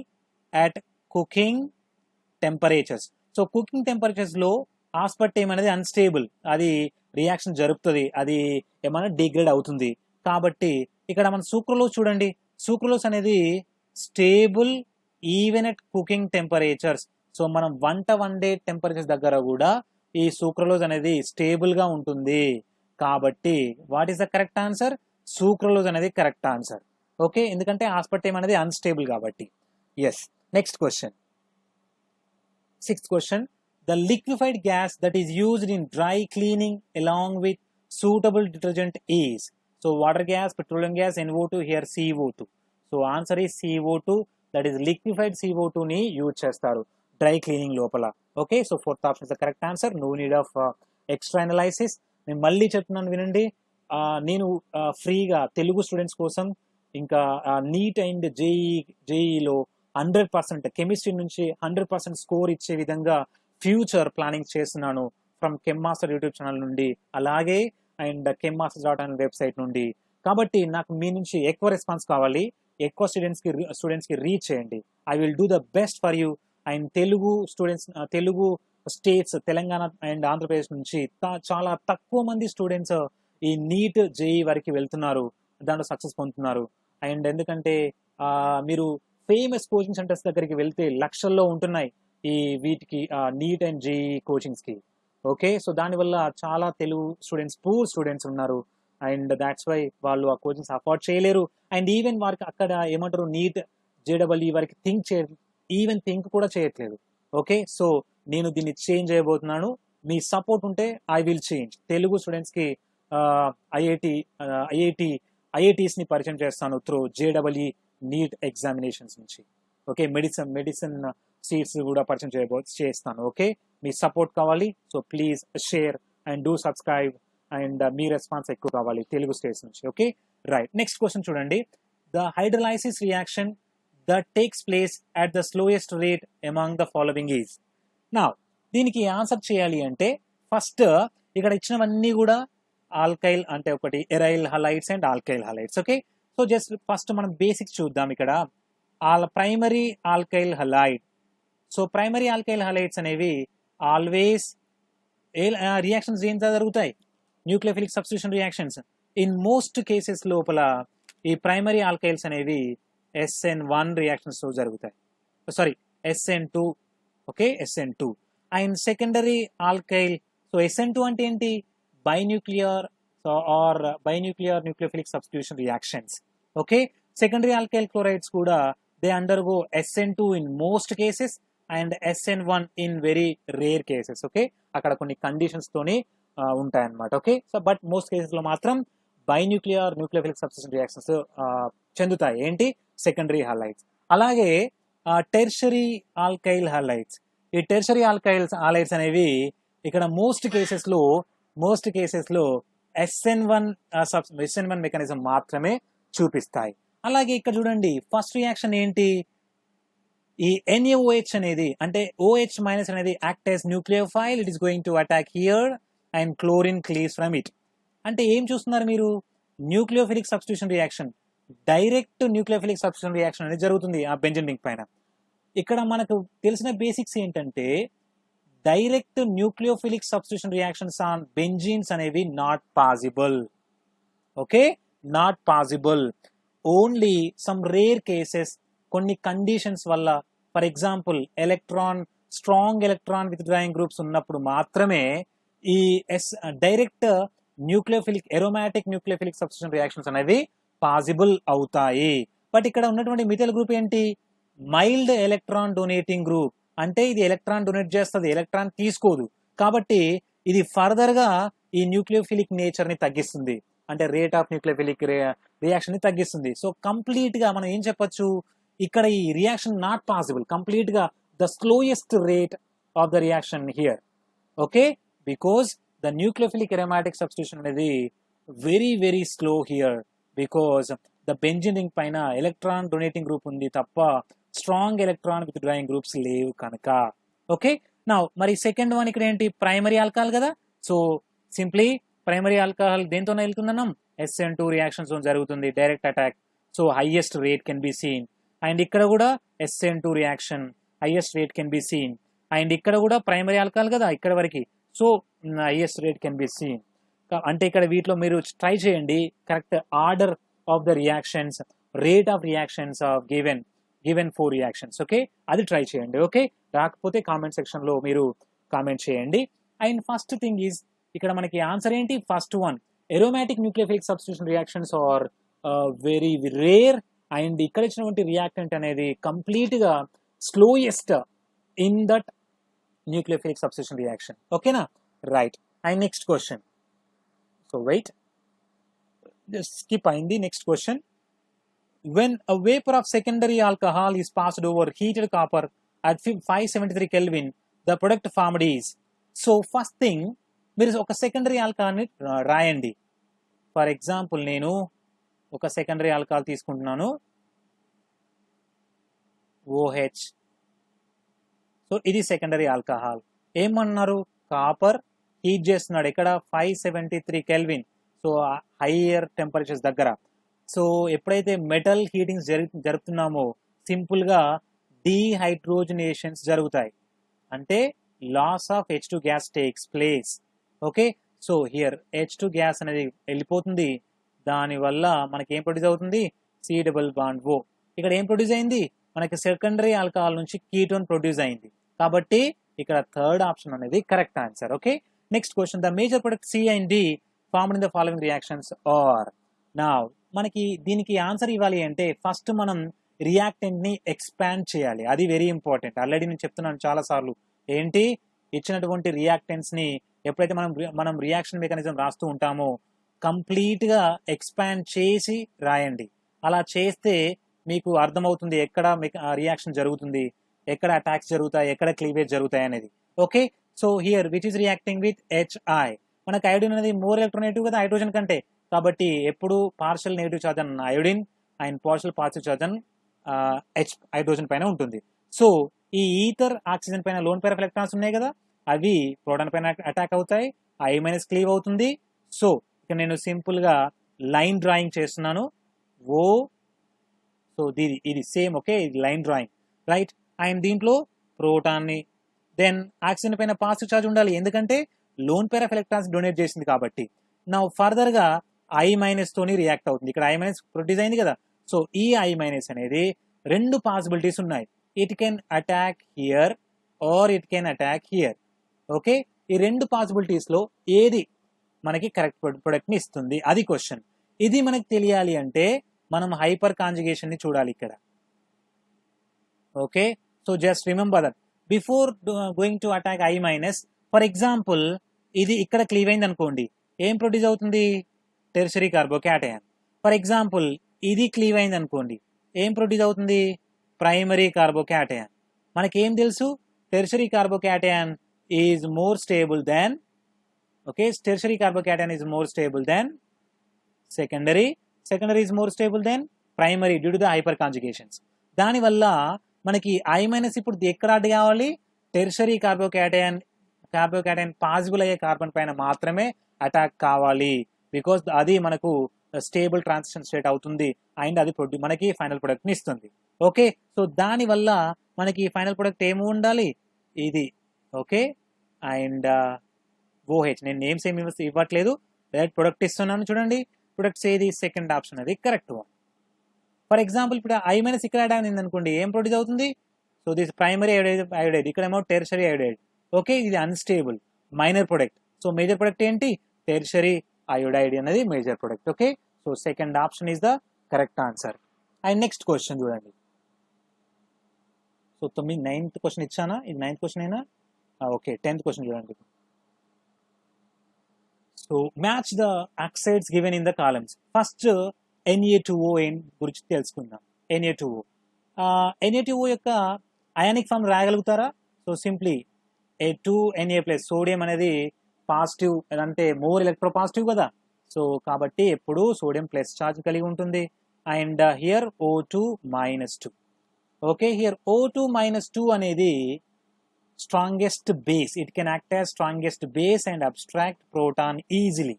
at cooking temperatures. So cooking temperatures లో ఆస్పర్టేమ్ అనేది అన్స్టేబుల్, అది రియాక్షన్ జరుపుతుంది, అది ఏమైనా డిగ్రేడ్ అవుతుంది. కాబట్టి ఇక్కడ మన సూక్రలోస్ చూడండి, సూక్రలోస్ అనేది stable even at cooking temperatures. So మనం వంట వండే టెంపరేచర్స్ దగ్గర కూడా ఈ సూక్రలోజ్ అనేది స్టేబుల్ గా ఉంటుంది. కాబట్టి what is the correct answer, sucralose అనేది కరెక్ట్ ఆన్సర్. ఓకే, ఎందుకంటే ఆస్పర్టేమ్ అనేది అన్స్టేబుల్ కాబట్టి. Yes, next question, sixth question, the liquefied gas that is used in dry cleaning along with suitable detergent is. So water gas, petroleum gas, NO2, here CO2. So answer is CO2, that is liquefied CO2 ని use చేస్తారు dry cleaning లోపల. Okay, so fourth option is the correct answer, no need of extra analysis. నేను మళ్ళీ చెప్తున్నాను వినండి, నేను ఫ్రీగా Telugu students కోసం ఇంకా నీట్ అండ్ జేఈలో 100% కెమిస్ట్రీ నుంచి 100% స్కోర్ ఇచ్చే విధంగా ఫ్యూచర్ ప్లానింగ్ చేస్తున్నాను ఫ్రమ్ కెమ్ మాస్టర్ యూట్యూబ్ ఛానల్ నుండి, అలాగే అండ్ కెమ్మాస్టర్.in వెబ్సైట్ నుండి. కాబట్టి నాకు మీ నుంచి ఎక్కువ రెస్పాన్స్ కావాలి, ఎక్కువ స్టూడెంట్స్ కి రీచ్ చేయండి. I will do the best for you. And Telugu students, Telugu states Telangana and Andhra Pradesh నుంచి చాలా తక్కువ మంది స్టూడెంట్స్ ఈ నీట్ జేఈ వరకు వెళ్తున్నారు, దాంట్లో సక్సెస్ పొందుతున్నారు. అండ్ ఎందుకంటే మీరు ఫేమస్ కోచింగ్ సెంటర్స్ దగ్గరికి వెళ్తే లక్షల్లో ఉంటున్నాయి ఈ వీటికి నీట్ అండ్ జేఈ కోచింగ్స్ కి. ఓకే, సో దానివల్ల చాలా తెలుగు స్టూడెంట్స్, పూర్ స్టూడెంట్స్ ఉన్నారు అండ్ దాట్స్ వై వాళ్ళు ఆ కోచింగ్స్ అఫోర్డ్ చేయలేరు. అండ్ ఈవెన్ వారికి అక్కడ ఏమంటారు, నీట్ జేడబ్ల్యూ వారికి థింక్ కూడా చేయట్లేదు. ఓకే, సో నేను దీన్ని చేంజ్ చేయబోతున్నాను, మీ సపోర్ట్ ఉంటే I will change. Telugu students కి ఐఐటి ఐఐటీస్ని పరిచయం చేస్తాను త్రూ జేడబ్ల్ఈ నీట్ ఎగ్జామినేషన్స్ నుంచి. ఓకే, మెడిసిన్ సీట్స్ కూడా పరిచయం చేస్తాను. ఓకే, మీ సపోర్ట్ కావాలి. So please share and do subscribe and me response ఎక్కువ కావాలి తెలుగు స్టేట్స్ నుంచి. Okay, right. నెక్స్ట్ క్వశ్చన్ చూడండి. The hydrolysis reaction that takes place at the slowest rate among the following is. నా దీనికి ఆన్సర్ చేయాలి అంటే first ఇక్కడ ఇచ్చినవన్నీ కూడా ఆల్కైల్, అంటే ఒకటి aryl halides and alkyl halides. Okay, so just first మనం బేసిక్స్ చూద్దాం. ఇక్కడ primary alkyl halide. So primary alkyl halides అనేవి ఆల్వేస్ రియాక్షన్స్ ఏం జరుగుతాయి, nucleophilic substitution reactions. In most cases లోపల ఈ ప్రైమరీ ఆల్కైల్స్ అనేవి SN1 రియాక్షన్స్ తో జరుగుతాయి, sorry SN2. Okay, SN2. And secondary alkyl, so SN2 అంటే ఏంటి, binuclear or binuclear nucleophilic substitution reactions. Okay, secondary alkyl chlorides కూడా they undergo SN2 in most cases and SN1 in very rare cases. Okay, అక్కడ కొన్ని conditions తోనే ఉంటాయన్నమాట. Okay, so but most cases లో మాత్రం బైన్యూక్లియర్ nucleophilic substitution reactions చెందుతాయి. ఏంటి, secondary halides. అలాగే టెర్షరీ ఆల్కైల్ హాలైడ్స్. ఈ టెర్షరీ హాలైడ్స్ అనేవి ఇక్కడ మోస్ట్ కేసెస్ లో SN1 మెకానిజం మాత్రమే చూపిస్తాయి. అలాగే ఇక్కడ చూడండి, ఫస్ట్ రియాక్షన్ ఏంటి, ఈ NaOH అనేది, అంటే OH మైనస్ అనేది act as nucleophile. It is going to attack here and chlorine cleaves from it. అంటే ఏం చూస్తున్నారు మీరు, nucleophilic substitution reaction, direct nucleophilic substitution reaction అనేది జరుగుతుంది ఆ బెంజీన్ రింగ్ పైన. ఇక్కడ మనకు తెలిసిన బేసిక్స్ ఏంటంటే direct nucleophilic substitution reactions on benzenes అనేవి not possible. Okay, not possible. Only some rare cases, కొన్ని కండిషన్స్ వల్ల, for example strong electron with drawing groups ఉన్నప్పుడు మాత్రమే ఈ direct nucleophilic aromatic nucleophilic substitution reactions అనేవి పాసిబుల్ అవుతాయి. But ఇక్కడ ఉన్నటువంటి మిథైల్ గ్రూప్ ఏంటి, మైల్డ్ ఎలక్ట్రాన్ డొనేటింగ్ గ్రూప్. అంటే ఇది ఎలక్ట్రాన్ డొనేట్ చేస్తుంది, ఎలక్ట్రాన్ తీసుకోదు. కాబట్టి ఇది ఫర్దర్ గా ఈ న్యూక్లియోఫిలిక్ నేచర్ ని తగ్గిస్తుంది, అంటే రేట్ ఆఫ్ న్యూక్లియోఫిలిక్ రియాక్షన్ ని తగ్గిస్తుంది. సో కంప్లీట్ గా మనం ఏం చెప్పొచ్చు, ఇక్కడ ఈ రియాక్షన్ నాట్ పాసిబుల్, కంప్లీట్ గా the slowest rate of the reaction here. Okay, because the nucleophilic aromatic substitution అనేది very very slow here, because the benzene ring పైన ఎలక్ట్రాన్ డొనేటింగ్ గ్రూప్ ఉంది తప్ప strong electron with drawing groups లేవు కనుక. Okay, నా మరి second one ఇక్కడ ఏంటి, ప్రైమరీ ఆల్కహాల్ కదా. సో సింప్లీ ప్రైమరీ ఆల్కహాల్ దేంతో వెళ్తుందన్నాం, SN2 రియాక్షన్స్ జరుగుతుంది, direct attack. So highest rate can be seen. And ఇక్కడ కూడా SN2 reaction highest rate can be seen. And ఇక్కడ కూడా ప్రైమరీ ఆల్కహాల్ కదా ఇక్కడ వరకు, so highest rate can be seen. అంటే ఇక్కడ వీటిలో మీరు ట్రై చేయండి correct order of the reactions, rate of reactions of given 4 reactions. Okay, అది ట్రై చేయండి. ఓకే, రాకపోతే కామెంట్ సెక్షన్ లో మీరు కామెంట్ చేయండి. అండ్ ఫస్ట్ థింగ్ ఈజ్, ఇక్కడ మనకి ఆన్సర్ ఏంటి, first one, aromatic nucleophilic substitution reactions are very rare. And ఇక్కడ ఇచ్చినటువంటి రియాక్టెంట్ అనేది కంప్లీట్ గా slowest in that nucleophilic substitution reaction. ఓకేనా, right. And next question, so wait, skip అయింది. Next question, when a vapor of secondary alcohol is passed over heated copper at 573 Kelvin, the product formed is. So first thing, మీరు ఒక secondary ఆల్కహాల్ని రాయండి. For example నేను ఒక secondary alcohol తీసుకుంటున్నాను, OH. So ఇది secondary alcohol. ఏమన్నారు, copper heat చేస్తున్నాడు ఎక్కడ, 573 Kelvin. సో హైయర్ టెంపరేచర్స్ దగ్గర. సో ఎప్పుడైతే మెటల్ హీటింగ్స్ జరుపుతున్నామో సింపుల్ గా డీహైడ్రోజనేషన్స్ జరుగుతాయి, అంటే loss of H2 gas takes place. Okay, so here H2 gas అనేది వెళ్ళిపోతుంది, దానివల్ల మనకి ఏం ప్రొడ్యూస్ అవుతుంది, C+O. ఇక్కడ ఏం ప్రొడ్యూస్ అయింది, మనకి సెకండరీ ఆల్కహాల్ నుంచి కీటోన్ ప్రొడ్యూస్ అయింది. కాబట్టి ఇక్కడ థర్డ్ ఆప్షన్ అనేది correct answer. Okay, next question, the major product C and D formed in the following reactions are. నా మనకి దీనికి ఆన్సర్ ఇవ్వాలి అంటే ఫస్ట్ మనం రియాక్టెంట్ ని ఎక్స్పాండ్ చేయాలి, అది వెరీ ఇంపార్టెంట్. ఆల్రెడీ నేను చెప్తున్నాను చాలా సార్లు, ఏంటి, ఇచ్చినటువంటి రియాక్టెంట్స్ ని ఎప్పుడైతే మనం రియాక్షన్ మెకానిజం రాస్తూ ఉంటామో కంప్లీట్గా ఎక్స్పాండ్ చేసి రాయండి. అలా చేస్తే మీకు అర్థమవుతుంది ఎక్కడ మీకు రియాక్షన్ జరుగుతుంది, ఎక్కడ అటాక్స్ జరుగుతాయి, ఎక్కడ క్లీవేజ్ జరుగుతాయి అనేది. Okay, so here which is reacting with HI. మనకు అయోడిన్ అనేది మోర్ ఎలక్ట్రోనెగటివ్ కదా హైడ్రోజన్ కంటే, కాబట్టి ఎప్పుడు పార్షియల్ నెగిటివ్ చార్జ్ అన్న iodine and partial positive charge an hydrogen పైన ఉంటుంది. సో ఈ ఈథర్ ఆక్సిజన్ పైన లోన్ పేర్ ఆఫ్ ఎలక్ట్రాన్స్ ఉన్నాయి కదా, అవి ప్రోటాన్ పైన అటాక్ అవుతాయి, I- క్లీవ్ అవుతుంది. సో ఇక్కడ నేను సింపుల్ గా లైన్ డ్రాయింగ్ చేస్తున్నాను. ఓ సో ఇది సేమ్, ఓకే, ఇది లైన్ డ్రాయింగ్, రైట్. అండ్ దీంట్లో ప్రోటాన్ ని, దెన్ ఆక్సిజన్ పైన పాజిటివ్ చార్జ్ ఉండాలి, ఎందుకంటే loan pair of electrons donate చేసింది కాబట్టి. నా ఫర్దర్ గా I- తోని రియాక్ట్ అవుతుంది. ఇక్కడ I- ప్రొడ్యూస్ అయింది కదా, సో ఈ I- అనేది రెండు పాసిబిలిటీస్ ఉన్నాయి. It can attack here or it can attack here. Okay, ఈ రెండు పాసిబిలిటీస్ లో ఏది మనకి కరెక్ట్ ప్రొడక్ట్ ని ఇస్తుంది, అది క్వశ్చన్. ఇది మనకి తెలియాలి అంటే మనం హైపర్ కాంజుగేషన్ ని చూడాలి ఇక్కడ. Okay, so just remember that before going to attack I-, for example ఇది ఇక్కడ క్లీవ్ అయింది అనుకోండి, ఏం ప్రొడ్యూస్ అవుతుంది, టెర్షరీ కార్బోకాటయాన్. ఫర్ ఎగ్జాంపుల్ ఇది క్లీవ్ అయింది అనుకోండి, ఏం ప్రొడ్యూస్ అవుతుంది, ప్రైమరీ కార్బోకాటయాన్. మనకేం తెలుసు, tertiary carbocation is more stable than, okay, tertiary carbocation is more stable than secondary is more stable then primary due to the hyperconjugations. దానివల్ల మనకి I- ఇప్పుడు ఎక్కడ అడ్డు కావాలి, టెర్షరీ కార్బోకాటయాన్ పాసిబుల్ అయ్యే కార్బన్ పైన మాత్రమే అటాక్ కావాలి, బికాస్ అది మనకు స్టేబుల్ ట్రాన్సిషన్ స్టేట్ అవుతుంది అండ్ అది మనకి ఫైనల్ ప్రొడక్ట్ని ఇస్తుంది. ఓకే, సో దానివల్ల మనకి ఫైనల్ ప్రొడక్ట్ ఏమి ఉండాలి, ఇది. ఓకే, అండ్ OH, నేను నేమ్స్ ఏమి ఇవ్వట్లేదు, డైరెక్ట్ ప్రొడక్ట్ ఇస్తున్నాను. చూడండి ప్రొడక్ట్స్ ఏది, సెకండ్ ఆప్షన్ అది కరెక్ట్ వన్. ఫర్ ఎగ్జాంపుల్ ఇప్పుడు I- ఇక్కడ యాడ్ అయింది అనుకోండి, ఏం ప్రొడ్యూస్ అవుతుంది, సో దిస్ ప్రైమరీ అయోడైడ్, ఇక్కడేమో టెర్షరీ అయోడైడ్. ఓకే, ఇది unstable minor product. So major product ఏంటి, టెర్షరీ అయోడైడ్ అనేది major product. Okay, so second option is the correct answer. And next question చూడండి. సో 9th క్వశ్చన్ ఇచ్చానా, ఇది 9th question అయినా, okay 10th question చూడండి. So match the oxides given in the columns. First Na2O గురించి తెలుసుకుందాం. Na2O యొక్క ionic form రాయగలుగుతారా? So simply A2Na+, sodium అనేది positive అంటే మోర్ ఎలక్ట్రో పాజిటివ్ కదా, సో కాబట్టి ఎప్పుడు సోడియం ప్లస్ ఛార్జ్ కలిగి ఉంటుంది. And here O2-2. Okay, here O2-2 అనేది strongest base. It can act as strongest base and abstract proton easily.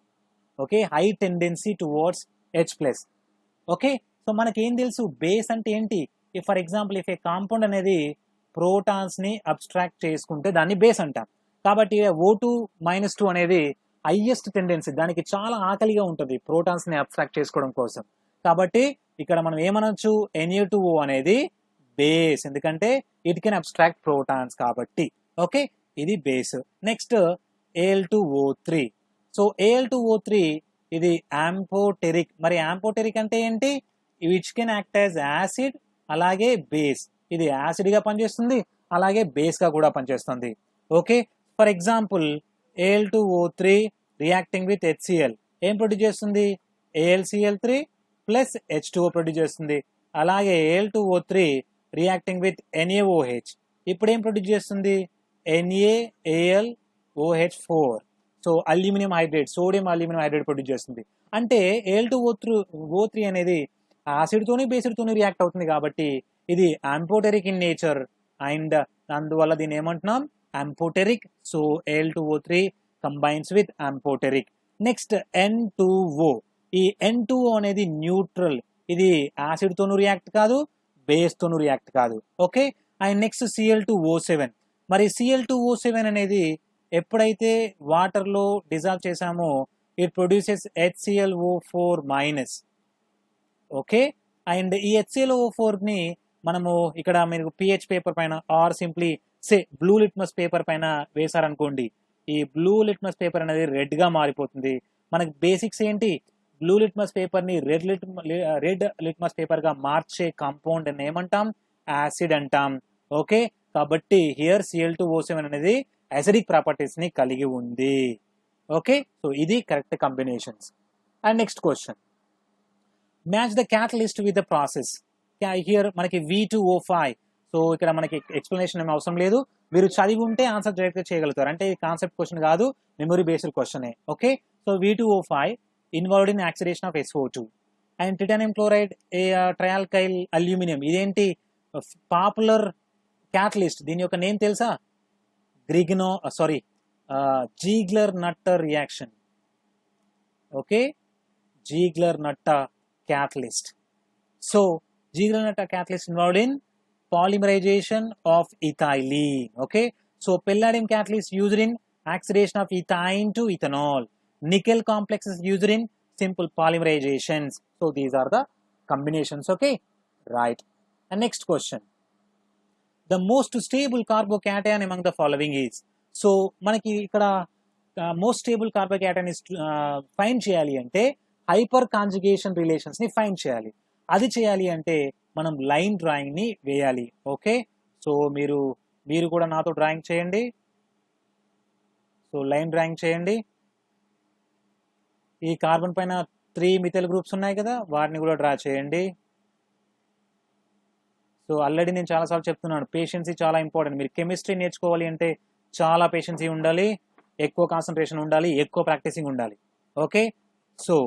Okay, high tendency towards H+. Okay, so మనకి ఏం తెలుసు, base అంటే ఏంటి, for example if A compound అనేది protons ని abstract చేసుకుంటే దాన్ని బేస్ అంటాం. కాబట్టి O2-2 అనేది హైయెస్ట్ టెండెన్సీ, దానికి చాలా ఆకలిగా ఉంటుంది ప్రోటాన్స్ ని అబ్స్ట్రాక్ట్ చేసుకోవడం కోసం. కాబట్టి ఇక్కడ మనం ఏమనొచ్చు, Na2O అనేది బేస్, ఎందుకంటే ఇట్ కెన్ అబ్స్ట్రాక్ట్ ప్రోటాన్స్ కాబట్టి. ఓకే, ఇది base. Next Al2O3. So Al2O3 ఇది యాంపోటెరిక్. మరి యాంపోటెరిక్ అంటే ఏంటి, which can act as acid అలాగే బేస్. ఇది యాసిడ్ గా పనిచేస్తుంది అలాగే బేస్ గా కూడా పనిచేస్తుంది. Okay, for example Al2O3 reacting with HCl ఏం ప్రొడ్యూస్ చేస్తుంది, AlCl3 ప్లస్ H2O ప్రొడ్యూస్ చేస్తుంది. అలాగే Al2O3 రియాక్టింగ్ విత్ NaOH ఇప్పుడు ఏం ప్రొడ్యూస్ చేస్తుంది, NaAlOH4. So aluminium hydrate, sodium aluminium hydrate produce చేస్తుంది. అంటే Al2O3 అనేది యాసిడ్ తోని బేసిడ్ తోని రియాక్ట్ అవుతుంది కాబట్టి ఇది యాంపోటెరిక్ ఇన్ నేచర్ అండ్ అందువల్ల దీన్ని ఏమంటున్నాం, amphoteric. So Al2O3 combines with amphoteric. Next N2O. ఈ N2O అనేది న్యూట్రల్, ఇది యాసిడ్ తోను రియాక్ట్ కాదు బేస్ తోను రియాక్ట్ కాదు. Okay, and next Cl2O7. మరి Cl2O7 అనేది ఎప్పుడైతే వాటర్ లో డిజాల్వ్ చేసామో it produces HClO4-. Okay, and ఈ HClO4 ని మనము ఇక్కడ మీరు PH పేపర్ పైన or simply blue litmus paper పైన వేశారనుకోండి, ఈ బ్లూ లిట్మస్ పేపర్ అనేది రెడ్ గా మారిపోతుంది. మనకి బేసిక్స్ ఏంటి, బ్లూ లిట్మస్ పేపర్ ని రెడ్ లిట్మస్ పేపర్ గా మార్చే కాంపౌండ్ అని ఏమంటాం, యాసిడ్ అంటాం. ఓకే, కాబట్టి హియర్ Cl2O7 అనేది యాసిడిక్ ప్రాపర్టీస్ ని కలిగి ఉంది. ఓకే, సో ఇది correct combinations. And next question, match the catalyst with the process. Here మనకి V2O5. సో ఇక్కడ మనకి ఎక్స్ప్లెనేషన్ ఏమి అవసరం లేదు, మీరు చదివి ఉంటే ఆన్సర్ డైరెక్ట్గా చేయగలుగుతారు. అంటే కాన్సెప్ట్ క్వశ్చన్ కాదు, మెమరీ బేస్డ్ క్వశ్చనే. Okay, so V2O5 involved in oxidation of SO2 and titanium chloride trialkyl aluminium. ఇదేంటి పాపులర్ క్యాటలిస్ట్, దీని యొక్క నేమ్ తెలుసా? Ziegler Natta reaction. Okay, Ziegler Natta catalyst. So Ziegler-Natta catalyst involved in polymerization of ethylene. Okay, so palladium catalyst used in oxidation of ethine to ethanol. Nickel complex is used in simple polymerizations. So these are the combinations. Okay, right. And next question, the most stable carbocation among the following is. So మనకి ఇక్కడ most stable carbocation is find చేయాలి అంటే hyper conjugation relations ని find చేయాలి. అది చేయాలి అంటే మనం లైన్ డ్రాయింగ్ ని వేయాలి. ఓకే, సో మీరు కూడా నాతో డ్రాయింగ్ చేయండి. సో లైన్ డ్రాయింగ్ చేయండి. ఈ కార్బన్ పైన 3 మిథైల్ గ్రూప్స్ ఉన్నాయి కదా, వాటిని కూడా డ్రా చేయండి. సో ఆల్రెడీ నేను చాలాసార్లు చెప్తున్నాను, పేషెన్సీ చాలా ఇంపార్టెంట్. మీరు కెమిస్ట్రీ నేర్చుకోవాలి అంటే చాలా పేషెన్సీ ఉండాలి, ఎక్కువ కాన్సన్ట్రేషన్ ఉండాలి, ఎక్కువ ప్రాక్టీసింగ్ ఉండాలి. ఓకే, సో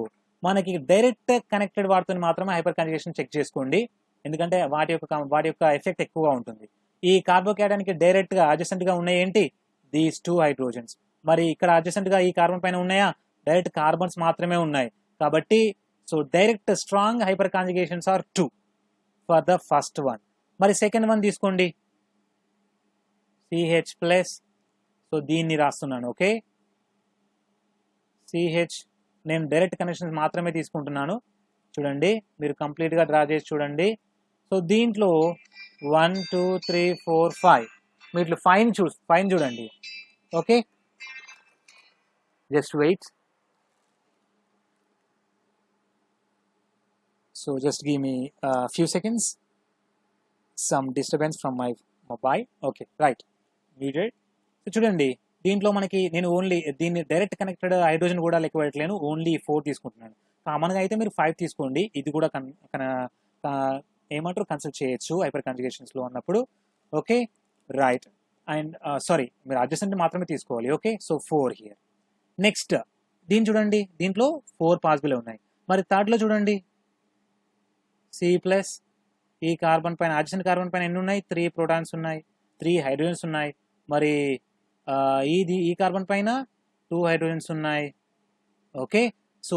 మనకి డైరెక్ట్ కనెక్టెడ్ వాటితో మాత్రమే హైపర్ కాంజుగేషన్ చెక్ చేసుకోండి, ఎందుకంటే వాటి యొక్క ఎఫెక్ట్ ఎక్కువగా ఉంటుంది. ఈ కార్బోకేటానికి డైరెక్ట్ గా అడ్జసెంట్ గా ఉన్నాయి ఏంటి? These 2 hydrogens. మరి ఇక్కడ అడ్జసెంట్ గా ఈ కార్బన్ పైన ఉన్నాయా? డైరెక్ట్ కార్బన్స్ మాత్రమే ఉన్నాయి. కాబట్టి so direct strong hyperconjugations are 2 for the first one. మరి సెకండ్ వన్ తీసుకోండి, CH+. సో దీన్ని రాస్తున్నాను. ఓకే, CH నేను డైరెక్ట్ కనెక్షన్స్ మాత్రమే తీసుకుంటున్నాను. చూడండి, మీరు కంప్లీట్గా డ్రా చేసి చూడండి. సో దీంట్లో 1 2 3 4 5 మీరు ఫైన్ చూడండి. Okay, just wait. So just give me few seconds, some disturbance from my mobile. Okay, right, muted. So చూడండి, దీంట్లో మనకి నేను ఓన్లీ దీన్ని డైరెక్ట్ కనెక్టెడ్ హైడ్రోజన్ కూడా లెక్క పెట్టలేను, ఓన్లీ 4 తీసుకుంటున్నాను. కామన్గా అయితే మీరు 5 తీసుకోండి, ఇది కూడా ఏమంటారు కన్సిడర్ చేయొచ్చు హైపర్ కాంజుగేషన్స్లో ఉన్నప్పుడు. Okay, right. అండ్ సారీ, మీరు అడ్జసెంట్ మాత్రమే తీసుకోవాలి. Okay, so 4 here. నెక్స్ట్ దీన్ని చూడండి, దీంట్లో 4 పాసిబుల్ ఉన్నాయి. మరి థర్డ్లో చూడండి, C+. ఈ కార్బన్ పైన అడ్జసెంట్ కార్బన్ పైన ఎన్ని ఉన్నాయి? 3 ప్రోటాన్స్ ఉన్నాయి, 3 హైడ్రోజన్స్ ఉన్నాయి. మరి ఈ కార్బన్ పైన 2 హైడ్రోజన్స్ ఉన్నాయి. Okay, so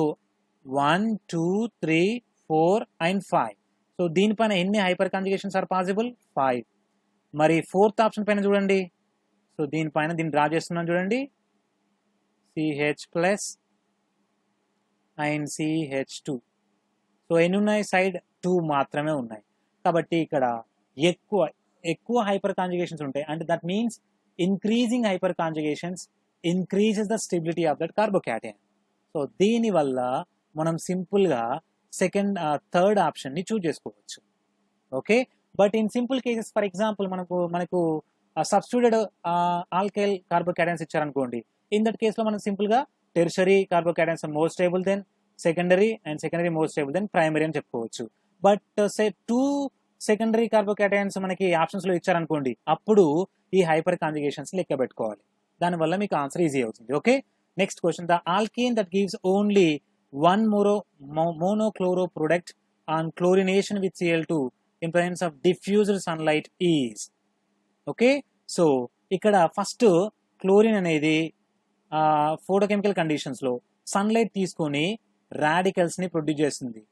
1 2 3 4 and 5. సో దీనిపైన ఎన్ని హైపర్ కాంజుగేషన్స్ ఆర్ పాసిబుల్? 5. మరి 4th ఆప్షన్ పైన చూడండి, సో దీనిపైన దీన్ని డ్రా చేస్తున్నాను చూడండి, CH+ and CH2. సో ఎన్ని ఉన్నాయి? సైడ్ 2 మాత్రమే ఉన్నాయి. కాబట్టి ఇక్కడ ఎక్కువ హైపర్ కాంజుగేషన్స్ ఉంటాయి. అంటే that means increasing hyperconjugations increases the stability of that carbocation. So దీనివల్ల మనం సింపుల్గా థర్డ్ ఆప్షన్ని చూజ్ చేసుకోవచ్చు. Okay, but in simple cases, for example మనకు సబ్స్టిట్యూటెడ్ ఆల్కైల్ కార్బోకేటన్స్ ఇచ్చారనుకోండి, ఇన్ దట్ కేసులో మనం సింపుల్గా tertiary carbocations more stable then secondary and secondary more stable then primary అని చెప్పుకోవచ్చు. బట్ సే 2 సెకండరీ కార్బోకేటన్స్ మనకి ఆప్షన్స్లో ఇచ్చారనుకోండి, అప్పుడు ఈ హైపర్ కాంజుగేషన్స్ లెక్క పెట్టుకోవాలి. దానివల్ల మీకు ఆన్సర్ ఈజీ అవుతుంది. Okay, next question, the alkane that gives only 1 monochloro product on chlorination with Cl2 in presence of diffused sunlight is. Okay, so ఇక్కడ ఫస్ట్ క్లోరిన్ అనేది ఫోటోకెమికల్ కండిషన్స్లో సన్లైట్ తీసుకొని రాడికల్స్ని ప్రొడ్యూస్ చేస్తుంది,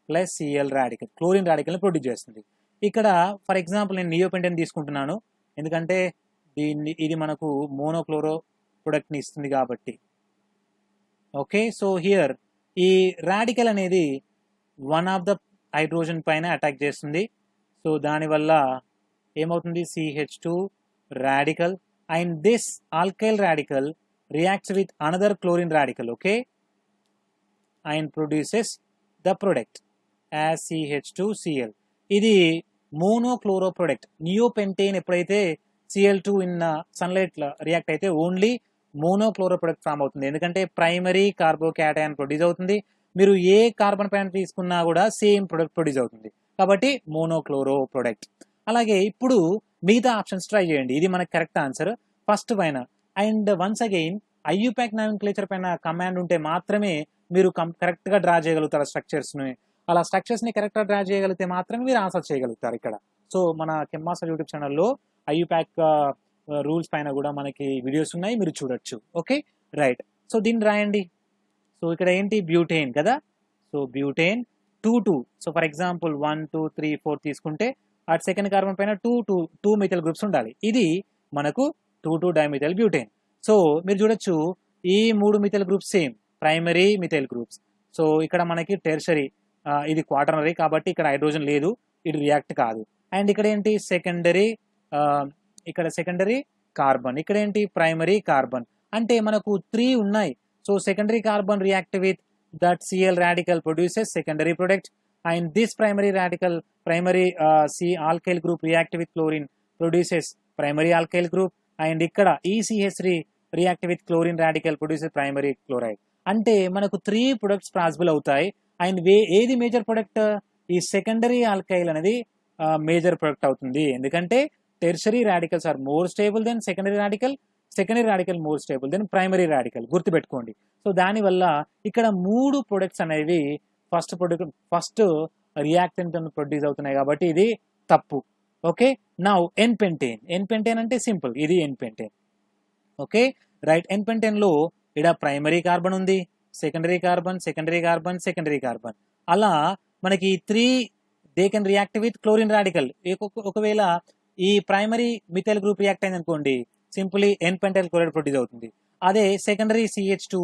ప్లస్ Cl రాడికల్, క్లోరిన్ రాడికల్ని produce చేస్తుంది. ఇక్కడ for example నేను నియోపెంటేన్ తీసుకుంటున్నాను, ఎందుకంటే ఇది మనకు మోనోక్లోరో ప్రొడక్ట్ని ఇస్తుంది కాబట్టి. ఓకే, సో హియర్ ఈ రాడికల్ అనేది వన్ ఆఫ్ ద హైడ్రోజన్ పైన అటాక్ చేస్తుంది. సో దానివల్ల ఏమవుతుంది? CH2 radical and this alkyl radical reacts with another chlorine radical. Okay, and produces the product as CH2Cl. ఇది మోనోక్లోరో ప్రొడక్ట్. నియోపెంటేన్ ఎప్పుడైతే Cl2 ఇన్ సన్లైట్ రియాక్ట్ అయితే only మోనోక్లోరో product form అవుతుంది. ఎందుకంటే primary carbocation produce అవుతుంది. మీరు ఏ కార్బన్ పైన తీసుకున్నా కూడా సేమ్ ప్రొడక్ట్ ప్రొడ్యూస్ అవుతుంది. కాబట్టి మోనోక్లోరో ప్రొడక్ట్. అలాగే ఇప్పుడు మిగతా ఆప్షన్స్ ట్రై చేయండి. ఇది మనకి కరెక్ట్ ఆన్సర్ ఫస్ట్ పైన. And once again IUPAC nomenclature పైన కమాండ్ ఉంటే మాత్రమే మీరు కరెక్ట్ గా డ్రా చేయగలుగుతారు స్ట్రక్చర్స్ ని. అలా స్ట్రక్చర్స్ ని కరెక్ట్ గా డ్రా చేయగలిగితే మాత్రమే మీరు ఆన్సర్ చేయగలుగుతారు ఇక్కడ. సో మన కెమ్మాస్టర్ యూట్యూబ్ ఛానల్లో ఐయుపాక్ రూల్స్ పైన కూడా మనకి వీడియోస్ ఉన్నాయి, మీరు చూడొచ్చు. Okay right. సో దీన్ని రాయండి. సో ఇక్కడ ఏంటి బ్యూటేన్ కదా. So butane 2 so for example 1 2 3 4 తీసుకుంటే అట్ సెకండ్ కార్బన్ పైన 2 మిథైల్ గ్రూప్స్ ఉండాలి. ఇది మనకు 2 డైమిథైల్ బ్యూటేన్. సో మీరు చూడొచ్చు ఈ 3 methyl groups same primary methyl groups. So ఇక్కడ మనకి టెర్షరీ, ఇది క్వాటర్నరీ కాబట్టి ఇక్కడ హైడ్రోజన్ లేదు, ఇది రియాక్ట్ కాదు. అండ్ ఇక్కడ ఏంటి సెకండరీ, ఇక్కడ సెకండరీ కార్బన్, ఇక్కడ ఏంటి ప్రైమరీ కార్బన్. అంటే మనకు 3 ఉన్నాయి. So secondary carbon react with that Cl radical produces secondary product, and this primary C alkyl group react with chlorine produces primary alkyl group, and ఇక్కడ ECH3 react with chlorine radical produces primary chloride. అంటే మనకు 3 products possible అవుతాయి. And ఏది major product? ఈ secondary alkyl అనేది major product అవుతుంది. ఎందుకంటే tertiary radicals are more stable then secondary radical more stable then primary radical, గుర్తుపెట్టుకోండి. సో దానివల్ల ఇక్కడ 3 ప్రొడక్ట్స్ అనేవి ఫస్ట్ రియాక్టెంట్ ప్రొడ్యూస్ అవుతున్నాయి కాబట్టి ఇది తప్పు. ఓకే నౌ ఎన్ పెంటేన్ అంటే సింపుల్, ఇది n pentane. Okay right. N pentane లో ఇక్కడ ప్రైమరీ కార్బన్ ఉంది, సెకండరీ కార్బన్. అలా మనకి 3 they can react with chlorine radical. ఒకవేళ ఈ ప్రైమరీ మిథైల్ గ్రూప్ రియాక్ట్ అయింది అనుకోండి, simply n pentyl chloride produce అవుతుంది. అదే సెకండరీ CH2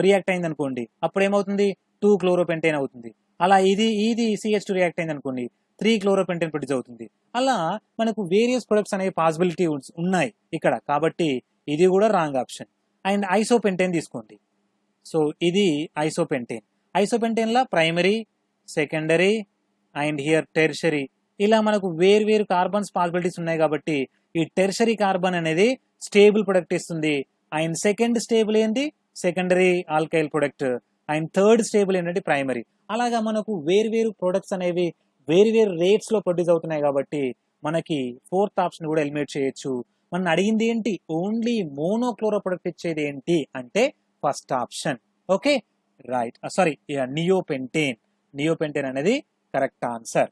రియాక్ట్ అయింది అనుకోండి, అప్పుడు ఏమవుతుంది 2 క్లోరోపెంటేన్ అవుతుంది. అలా ఇది CH2 రియాక్ట్ అయింది అనుకోండి, 3 క్లోరోపెంటేన్ ప్రొడ్యూస్ అవుతుంది. అలా మనకు వేరియస్ ప్రొడక్ట్స్ అనేవి పాసిబిలిటీ ఉన్నాయి ఇక్కడ, కాబట్టి ఇది కూడా రాంగ్ ఆప్షన్. అండ్ ఐసోపెంటేన్ తీసుకోండి. సో ఇది ఐసోపెంటేన్ లా primary, secondary and here tertiary, ఇలా మనకు వేరు కార్బన్స్ పాసిబిలిటీస్ ఉన్నాయి. కాబట్టి ఈ టెర్షరీ కార్బన్ అనేది స్టేబుల్ ప్రొడక్ట్ ఇస్తుంది. అండ్ సెకండ్ స్టేబుల్ ఏంటి secondary alkyl product, and third stable ఏంటంటే ప్రైమరీ. అలాగా మనకు వేరు ప్రొడక్ట్స్ అనేవి వేరు రేట్స్ లో ప్రొడ్యూస్ అవుతున్నాయి. కాబట్టి మనకి ఫోర్త్ ఆప్షన్ కూడా ఎలిమినేట్ చేయొచ్చు. మనం అడిగింది ఏంటి, ఓన్లీ మోనోక్లోరో ప్రొడక్ట్ ఇచ్చేది ఏంటి అంటే first option. Okay right. Sorry, neopentane అనేది కరెక్ట్ ఆన్సర్.